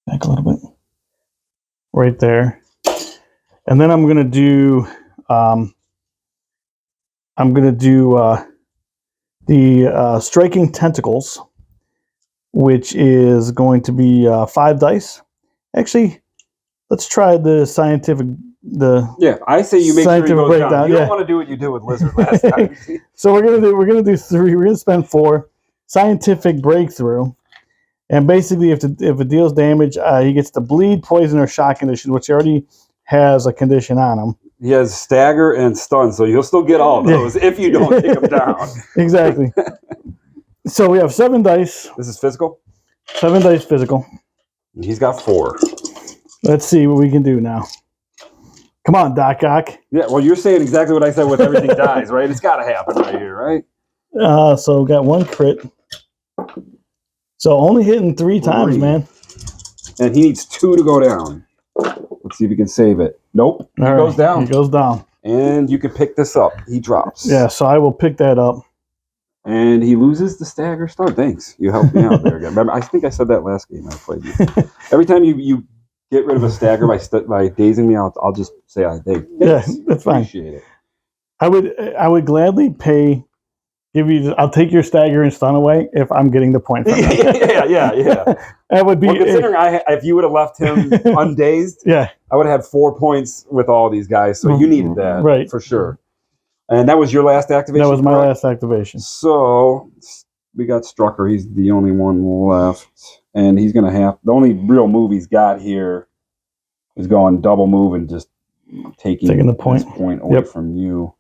Back a little bit. Right there. And then I'm going to do the striking tentacles, which is going to be 5 dice. Actually, let's try the scientific. I say you make sure he goes breakdown. down. You don't want to do what you did with Lizard last time. So we're gonna do 3. We're gonna spend 4. Scientific breakthrough, and basically, if it deals damage, he gets to bleed, poison, or shock condition, which he already has a condition on him. He has stagger and stun, so you'll still get all those if you don't take him down. Exactly. So we have 7 dice. This is physical? 7 dice physical. He's got 4. Let's see what we can do now. Come on, Doc Ock. Yeah, well, you're saying exactly what I said with everything dies, right? It's got to happen right here, right? So got 1 crit. So only hitting 3 times, man. And he needs 2 to go down. Let's see if he can save it. Nope. He goes down. He goes down. And you can pick this up. He drops. Yeah, so I will pick that up. And he loses the stagger stun. Thanks. You helped me out there again. Remember, I think I said that last game I played you. Every time you get rid of a stagger by dazing me, I'll just say I did. Yeah, that's fine. Appreciate it. I would gladly I'll take your stagger and stun away if I'm getting the point. From yeah. That would be. Well, considering if you would have left him undazed, yeah, I would have had 4 points with all these guys. So you needed that, right, for sure. And that was your last activation. That was my last activation. So we got Strucker. He's the only one left, and he's gonna have the only real move he's got here is going double move and just taking the point away from you.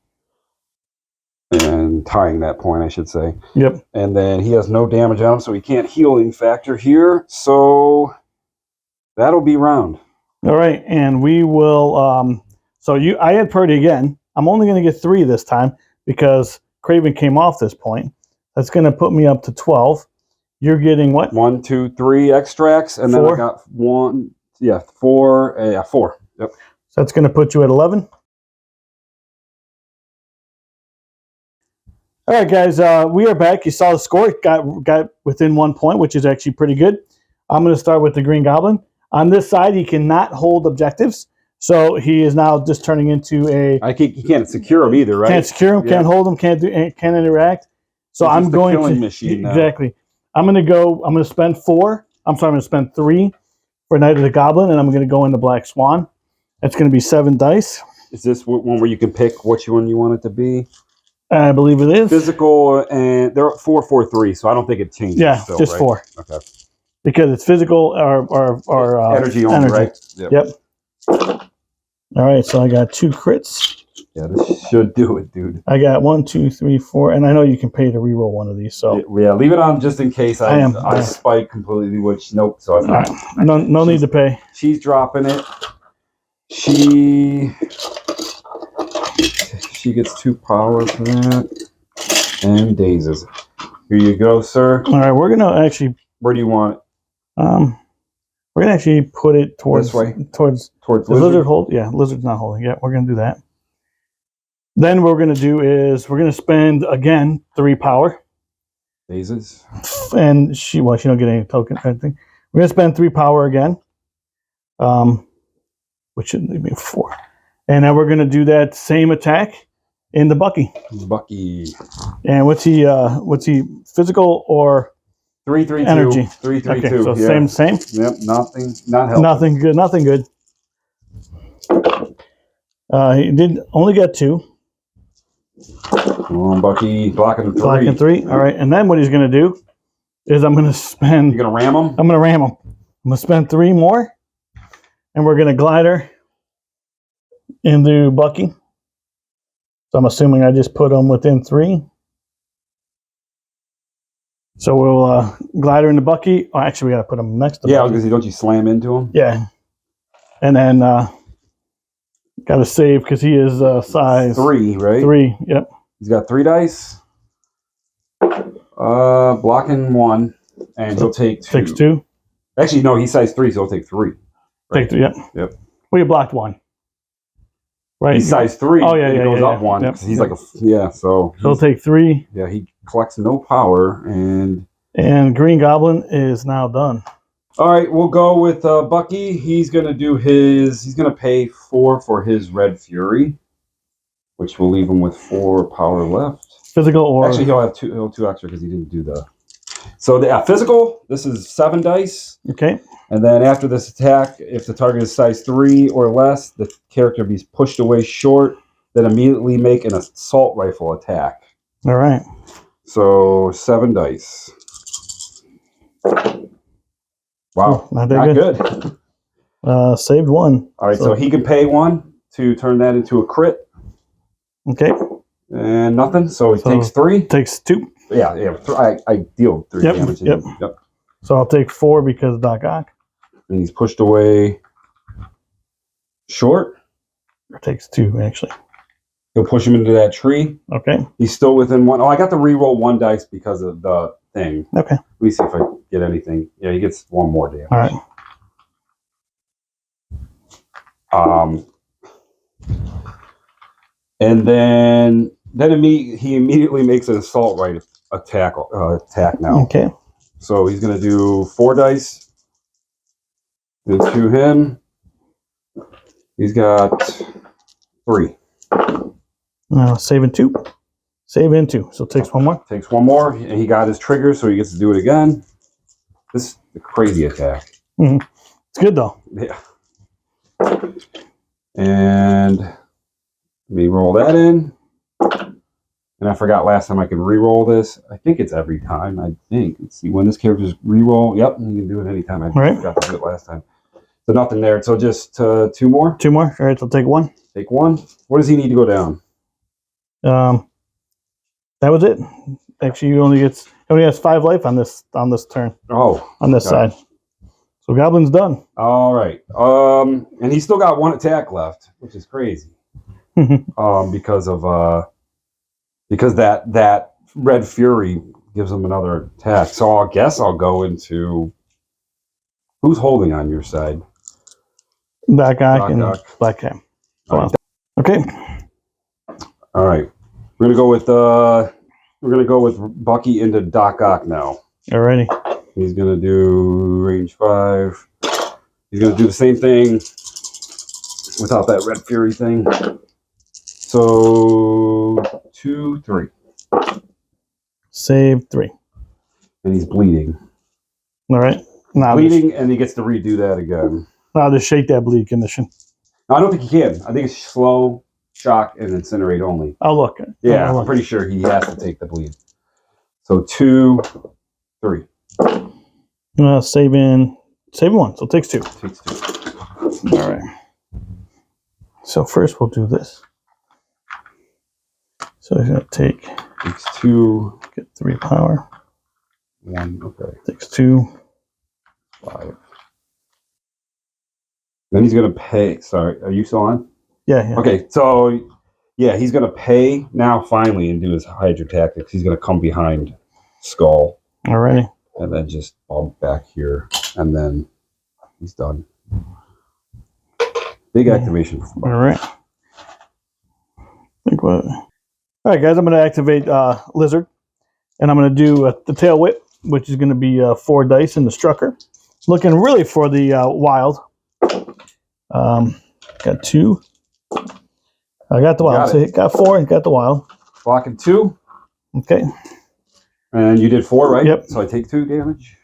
And tying that point, I should say. Yep. And then he has no damage on him, so he can't healing factor here. So that'll be round. All right, and we will. I had Purdy again. I'm only going to get 3 this time because Craven came off this point. That's going to put me up to 12. You're getting what? 1, 2, 3 extracts, and 4? Then I got 1. Yeah, 4. 4. Yep. So that's going to put you at 11. All right, guys, we are back. You saw the score. Got within 1 point, which is actually pretty good. I'm going to start with the Green Goblin. On this side, he cannot hold objectives, so he is now just turning into a... He can't secure him either, right? Can't secure him, can't hold him, can't interact. So I'm going to... machine now. Exactly. I'm going to spend 4. I'm sorry, I'm going to spend 3 for Night of the Goblin, and I'm going to go into Black Swan. That's going to be 7 dice. Is this one where you can pick which one you want it to be? I believe it is. Physical, and they're 4, 4, 3 , so I don't think it changes. Yeah, still, just right? 4. Okay. Because it's physical or energy only, right? Yep. All right, so I got 2 crits. Yeah, this should do it, dude. I got 1, 2, 3, 4, and I know you can pay to reroll one of these. So yeah, leave it on just in case I spike completely. Which nope. So it's not. No need to pay. She's dropping it. She gets 2 power for that, and dazes. Here you go, sir. All right, we're gonna actually. Where do you want it? We're gonna actually put it towards this way. Towards lizard hold. Yeah, lizard's not holding. Yeah, we're gonna do that. Then what we're gonna do is we're gonna spend again 3 power. Dazes. And she don't get any token or anything. We're gonna spend 3 power again. Which should leave me 4. And then we're gonna do that same attack in the Bucky. Bucky. And what's he physical or 3, 3, energy? 2. 3, 3, okay, 2. So yeah. same. Yep. Nothing. Not helping. Nothing good. He did only get 2. Come on, Bucky. Blocking 3. Blocking 3. All right. And then what he's gonna do is I'm gonna spend. You're gonna ram him? I'm gonna ram him. I'm gonna spend 3 more, and we're gonna glider into Bucky. So I'm assuming I just put him within 3. So we'll glider into Bucky. Oh, actually, we got to put him next to Yeah, Bucky. because don't you slam into him? Yeah. And then got to save because he is size 3, right? 3, yep. He's got 3 dice. Blocking 1, and he'll take 2. Takes 2. Actually, no, he's size 3, so he'll take 3. Right? Take 3, yep. Yep. Well, you blocked 1. Right. He's size 3. Oh, yeah, and yeah, it goes yeah, up yeah. 1 Yep, because he's yep. like a so So he'll take 3. yeah, he collects no power. And Green Goblin is now done. All right, we'll go with Bucky. He's gonna do his. He's gonna pay 4 for his Red Fury, which will leave him with 4 power left. Physical or actually he'll have 2. He'll 2 extra because he didn't do the. So yeah, physical. This is 7 dice. Okay. And then after this attack, if the target is size 3 or less, the character be pushed away short. Then immediately make an assault rifle attack. All right. So 7 dice. Wow, not that good. Saved 1. All right, so he can pay 1 to turn that into a crit. Okay. And nothing, so he takes 3. Takes 2. Yeah. I deal 3 damage. Yep. So I'll take 4 because of Doc Ock. And he's pushed away short. Or takes 2, actually. He'll push him into that tree. Okay. He's still within 1. Oh, I got to re-roll 1 dice because of the thing. Okay. Let me see if I get anything. Yeah, he gets 1 more damage. All right. And then he immediately makes an assault right attack now. Okay. So he's going to do 4 dice into him. He's got 3. Saving 2. Saving 2. So it takes 1 more. Takes 1 more, and he got his trigger, so he gets to do it again. This is a crazy attack. Mm-hmm. It's good though. Yeah. And let me roll that in. And I forgot last time I could re-roll this. I think it's every time. I think. Let's see when this character's re-roll. Yep, you can do it anytime. I forgot to do it last time. So nothing there. So just 2 more. 2 more. All right. So take 1. Take 1. What does he need to go down? That was it. Actually, he only has 5 life on this turn. Oh, on this side. So Goblin's done. All right. And he's still got 1 attack left, which is crazy. Because that Red Fury gives him another attack. So I guess I'll go into who's holding on your side. Doc Ock and Black Cam. Right. Okay. All right. We're gonna go with Bucky into Doc Ock now. Alrighty. He's gonna do range 5. He's gonna do the same thing without that Red Fury thing. So 2, 3. Save 3. And he's bleeding. All right. Now bleeding, and he gets to redo that again. Now just shake that bleed condition. No, I don't think he can. I think it's slow, shock, and incinerate only. I'll look. Yeah, I'm pretty sure he has to take the bleed. So 2, 3. Saving 1. So it takes 2. Takes 2. All right. So first we'll do this. So he's gonna take. Takes 2. Get 3 power. 1. Okay. Takes 2. 5. Then he's gonna pay. Sorry, are you still on? Yeah. Okay, so yeah, he's gonna pay now finally and do his Hydra tactics. He's gonna come behind Skull. Alrighty. And then just bump back here, and then he's done. Big activation. All right. All right, guys. I'm gonna activate Lizard, and I'm gonna do the Tail Whip, which is gonna be 4 dice in the Strucker. Looking really for the Wild. Got 2. I got the Wild. So got 4 and got the Wild. Blocking 2. Okay. And you did 4, right? Yep. So I take 2 damage.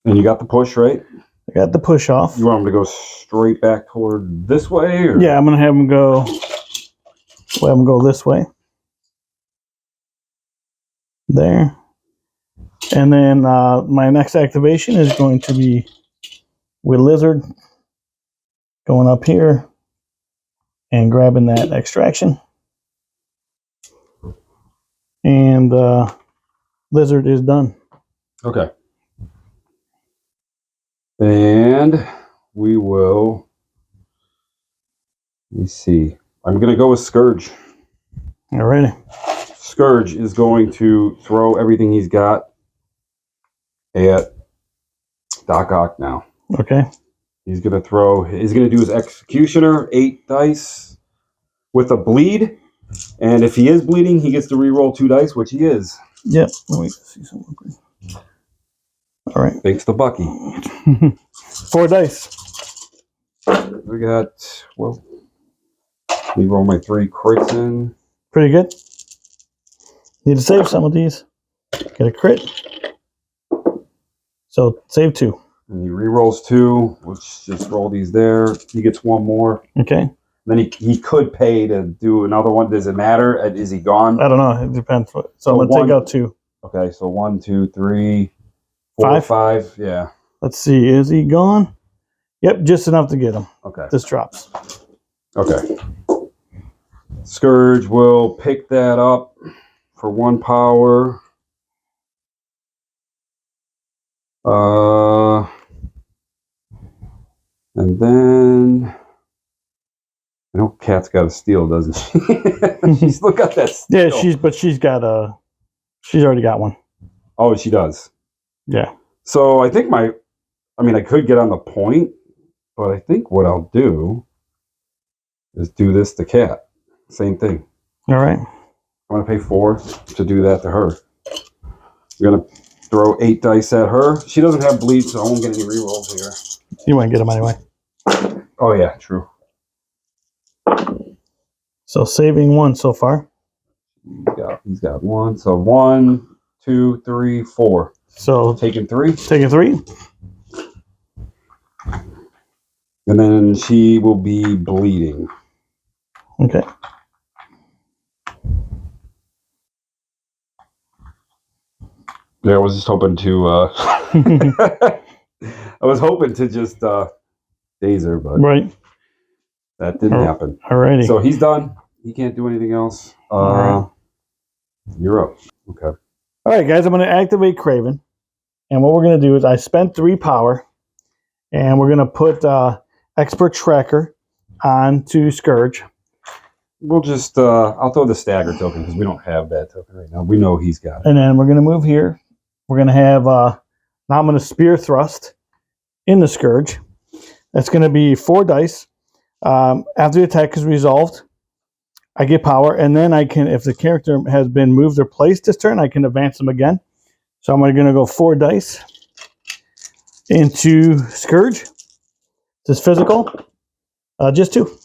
And you got the push, right? I got the push off. You want him to go straight back toward this way? Or? Yeah, I'm going to have him go. Well, I'm going to go this way. There. And then my next activation is going to be with Lizard going up here and grabbing that extraction. And Lizard is done. Okay. And we will, let me see. I'm going to go with Scourge. Alrighty. Scourge is going to throw everything he's got at Doc Ock now. Okay. He's gonna do his executioner, 8 dice with a bleed. And if he is bleeding, he gets to re-roll 2 dice, which he is. Yep. Let me see something. All right. Thanks to Bucky. 4 dice. We got, well, let me roll my 3 crits in. Pretty good. Need to save some of these. Get a crit. So save 2. And he re-rolls 2. Let's just roll these there. He gets 1 more. Okay. Then he could pay to do another one. Does it matter? Is he gone? I don't know. It depends. So I'm going to take out 2. Okay, so 1, 2, 3, 4, 5. Yeah. Let's see. Is he gone? Yep, just enough to get him. Okay. This drops. Okay. Scourge will pick that up for 1 power. And then I know Kat's got a steal, doesn't she? She's still got that steal. Yeah, she's already got one. Oh, she does. Yeah. So I think I could get on the point, but I think what I'll do is do this to Kat. Same thing. All right. I'm going to pay 4 to do that to her. We're going to throw 8 dice at her. She doesn't have bleed, so I won't get any rerolls here. You won't get them anyway. Oh, yeah, true. So saving 1 so far. He's got 1. So 1, 2, 3, 4. So taking 3. Taking 3. And then she will be bleeding. Okay. Yeah, I was just hoping to I was hoping to just daze her, but right. That didn't happen. Alrighty. So he's done. He can't do anything else. Right. You're up. Okay. All right, guys, I'm going to activate Craven. And what we're going to do is I spent 3 power. And we're going to put Expert Tracker onto Scourge. We'll just, I'll throw the stagger token because we don't have that token right now. We know he's got it. And then we're going to move here. We're going to have, now I'm going to Spear Thrust in the Scourge. That's going to be 4 dice. After the attack is resolved, I get power. And then I can, if the character has been moved or placed this turn, I can advance them again. So I'm going to go 4 dice into Scourge. This is physical. Just 2.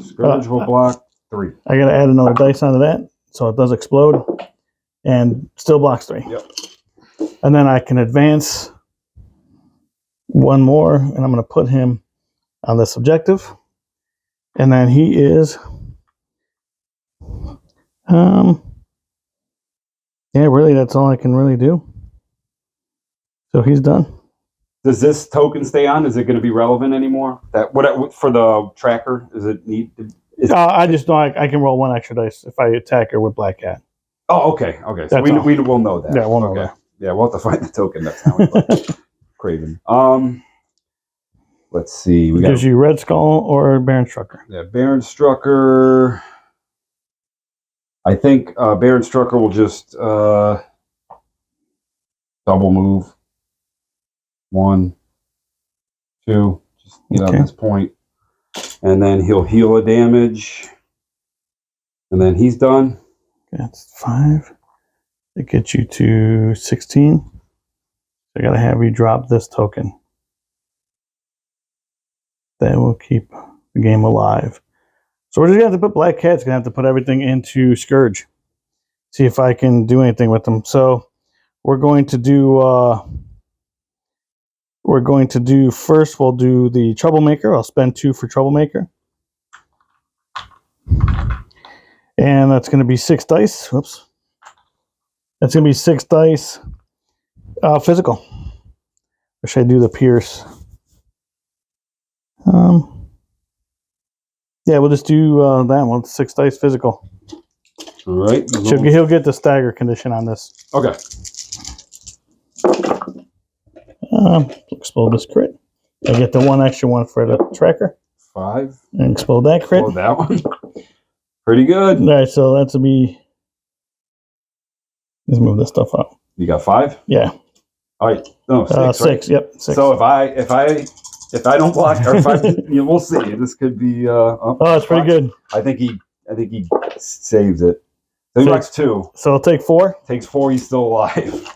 Scourge will block 3. I got to add another dice onto that, so it does explode, and still blocks 3. Yep. And then I can advance 1 more, and I'm going to put him on this objective. And then he is, yeah, really, that's all I can really do. So he's done. Does this token stay on? Is it going to be relevant anymore? That what for the tracker? Is it need? I just know I can roll 1 extra dice if I attack her with Black Cat. Oh, okay, okay. So we will know that. Yeah, we'll know that. Yeah, we'll have to find the token next time. Craven. Let's see. It gives you Red Skull or Baron Strucker. Yeah, Baron Strucker. I think Baron Strucker will just double move. 1, 2. Just get on this point. And then he'll heal a damage. And then he's done. That's 5. It gets you to 16. So I gotta have you drop this token. That will keep the game alive. So we're just gonna have to put Black Cat's gonna have to put everything into Scourge. See if I can do anything with them. So we're going to do first, we'll do the Troublemaker. I'll spend 2 for Troublemaker. And that's going to be 6 dice. Whoops. That's going to be 6 dice physical. Or should I do the Pierce? Yeah, we'll just do that one. 6 dice physical. All right. He'll get the stagger condition on this. Okay. Explode this crit. I get the 1 extra one for the tracker. 5. And explode that crit. Explode that one. Pretty good. All right, so that's to be. Let's move this stuff up. You got 5? Yeah. All right. No, 6. 6. Right? Yep. 6. So if I if I don't block, or if I, we'll see. This could be. Oh, that's pretty good. I think he saves it. So he blocks 2. So I'll take 4. Takes 4. He's still alive.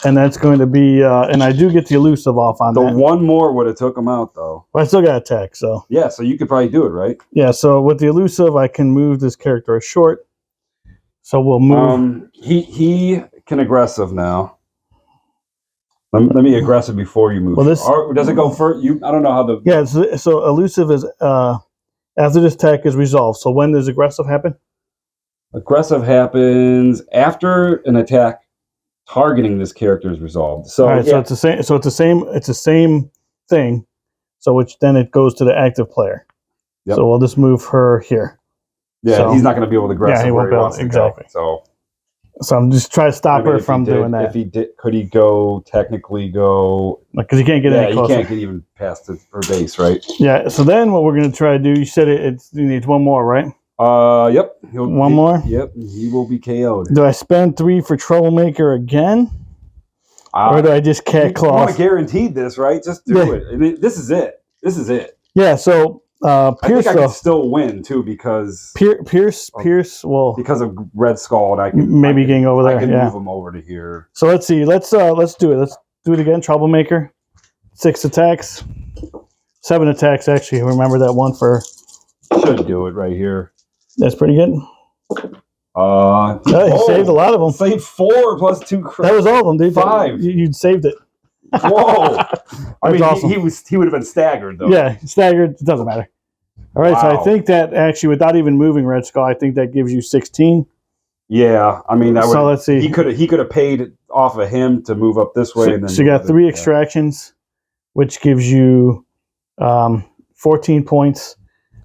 And that's going to be, and I do get the elusive off on The that. one more would have took him out, though. But I still got attack, so. Yeah, so you could probably do it, right? Yeah, so with the elusive, I can move this character short. So we'll move. He can aggressive now. Let me aggressive before you move. Well, this does it go first? I don't know how the. Yeah, so elusive is after this attack is resolved. So when does aggressive happen? Aggressive happens after an attack targeting this character is resolved. So, all right, so it's the same. So it's the same thing. So which then it goes to the active player. Yep. So we'll just move her here. Yeah, so, he's not going to be able to aggressive. Yeah, he won't be able to exactly. Go, so I'm just trying to stop her from doing that. If he did, could he technically go? Because he can't get any closer. He can't get even past her base, right? Yeah. So then what we're going to try to do? You said it needs 1 more, right? Yep. One more? Yep. He will be KO'd. Do I spend 3 for Troublemaker again? Or do I just cat claw? You want to guarantee this, right? Just do it. I mean, this is it. This is it. Yeah, so Pierce, I think I can still win, too, because... Pierce, well... Because of Red Skull, and I can... Maybe getting over there, I can move him over to here. So let's see. Let's do it. Let's do it again. Troublemaker. 6 attacks. 7 attacks, actually. Remember that one for... Should do it right here. That's pretty good. He saved a lot of them. Saved 4 plus 2 crits. That was all of them, dude. 5. You saved it. Whoa! I mean, awesome. he would have been staggered though. Yeah, staggered. It doesn't matter. All right, so I think that actually, without even moving Red Skull, I think that gives you 16. Yeah, I mean, that would. So let's see. He could have paid off of him to move up this way, and then so you got 3 extractions, which gives you 14 points,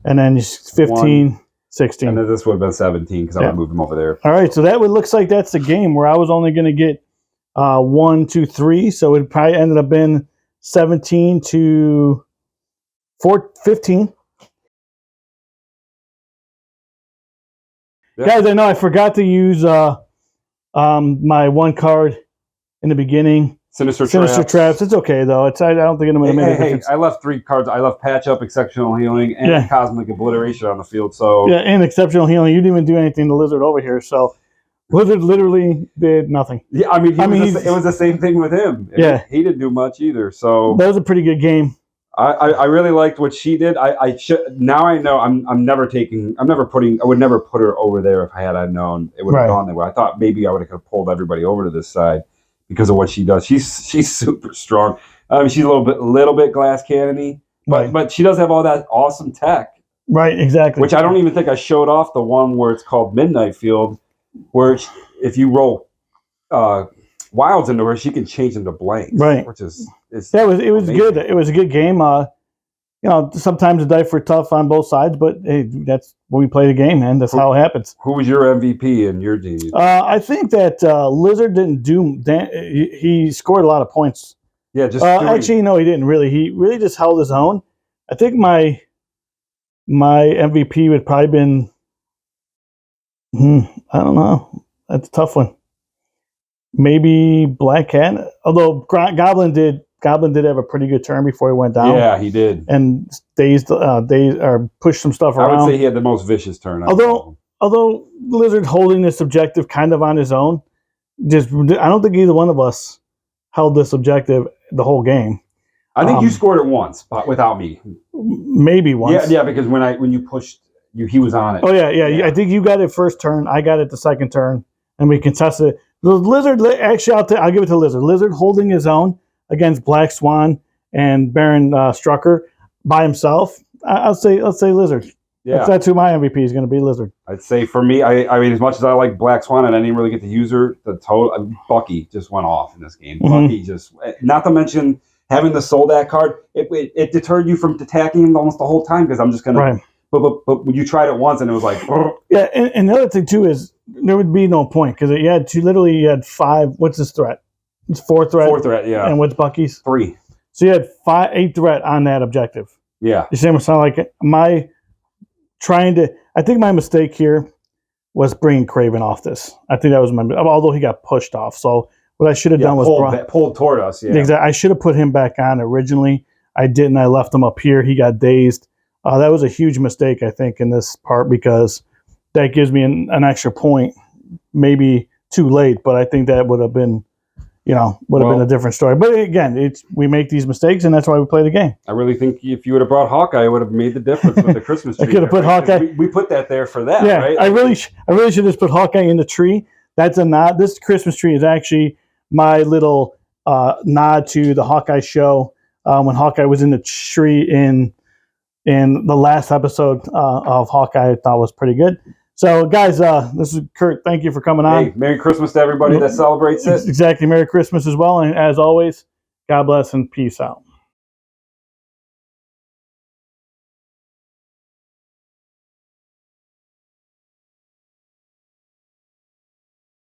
and then 15. 16. And then this would have been 17 because I would have moved him over there. All right, so that looks like that's the game where I was only going to get 1, 2, 3. So it probably ended up being 17 to 15. Yeah. Guys, I know I forgot to use my 1 card in the beginning. Sinister Traps. It's okay though. I don't think I'm going to make a difference. I left 3 cards. I left Patch Up, Exceptional Healing, and Cosmic Obliteration on the field. So and Exceptional Healing. You didn't even do anything to Lizard over here. So Lizard literally did nothing. Yeah, I mean, it was the same thing with him. He didn't do much either. So that was a pretty good game. I really liked what she did. I should now I know I would never put her over there if I had known it would have gone that way. I thought maybe I would have pulled everybody over to this side because of what she does. She's super strong. I mean, she's a little bit glass cannony, but she does have all that awesome tech. Right, exactly. Which I don't even think I showed off the one where it's called Midnight Field, where if you roll wilds into her, she can change them to blanks. Right. Which is it was good. It was a good game. Sometimes the dice were tough on both sides, but hey, that's when we play the game, man. That's how it happens. Who was your MVP in your team? I think that Lizard didn't do. He scored a lot of points. Yeah, just actually, no, he didn't really. He really just held his own. I think my MVP would probably been. I don't know. That's a tough one. Maybe Black Cat. Although Goblin did have a pretty good turn before he went down. Yeah, he did. And dazed or pushed some stuff around. I would say he had the most vicious turn. Although Lizard holding this objective kind of on his own, I don't think either one of us held this objective the whole game. I think you scored it once, but without me. Maybe once. Yeah, because when you pushed, he was on it. Oh yeah. I think you got it first turn. I got it the second turn, and we contested it. The Lizard, actually, I'll give it to Lizard. Lizard holding his own against Black Swan and Baron Strucker by himself. I'll say Lizard. Yeah, that's who my MVP is going to be, Lizard. I'd say for me, I mean, as much as I like Black Swan and I didn't really get to use her, Bucky just went off in this game. Mm-hmm. Bucky just, not to mention having the Soldat card, it deterred you from attacking him almost the whole time because I'm just going to. But when you tried it once and it was like. Yeah, and the other thing too is there would be no point because you had 5. What's his threat? It's 4 threat. 4 threat, yeah. And what's Bucky's? 3. So you had 8 threat on that objective. Yeah. You see what I'm saying? I think my mistake here was bringing Craven off this. I think that was although he got pushed off. So what I should have done was pulled toward us. Yeah. Exactly. I should have put him back on originally. I didn't. I left him up here. He got dazed. That was a huge mistake, I think, in this part, because that gives me an extra point. Maybe too late, but I think that would have been, would have been a different story. But again, we make these mistakes, and that's why we play the game. I really think if you would have brought Hawkeye, it would have made the difference with the Christmas tree. I could have put Hawkeye. We put that there for that, yeah, right? I really should have put Hawkeye in the tree. That's a nod. This Christmas tree is actually my little nod to the Hawkeye show when Hawkeye was in the tree in the last episode of Hawkeye. I thought was pretty good. So, guys, this is Kurt. Thank you for coming on. Hey, Merry Christmas to everybody that celebrates it. Exactly. Merry Christmas as well. And as always, God bless and peace out.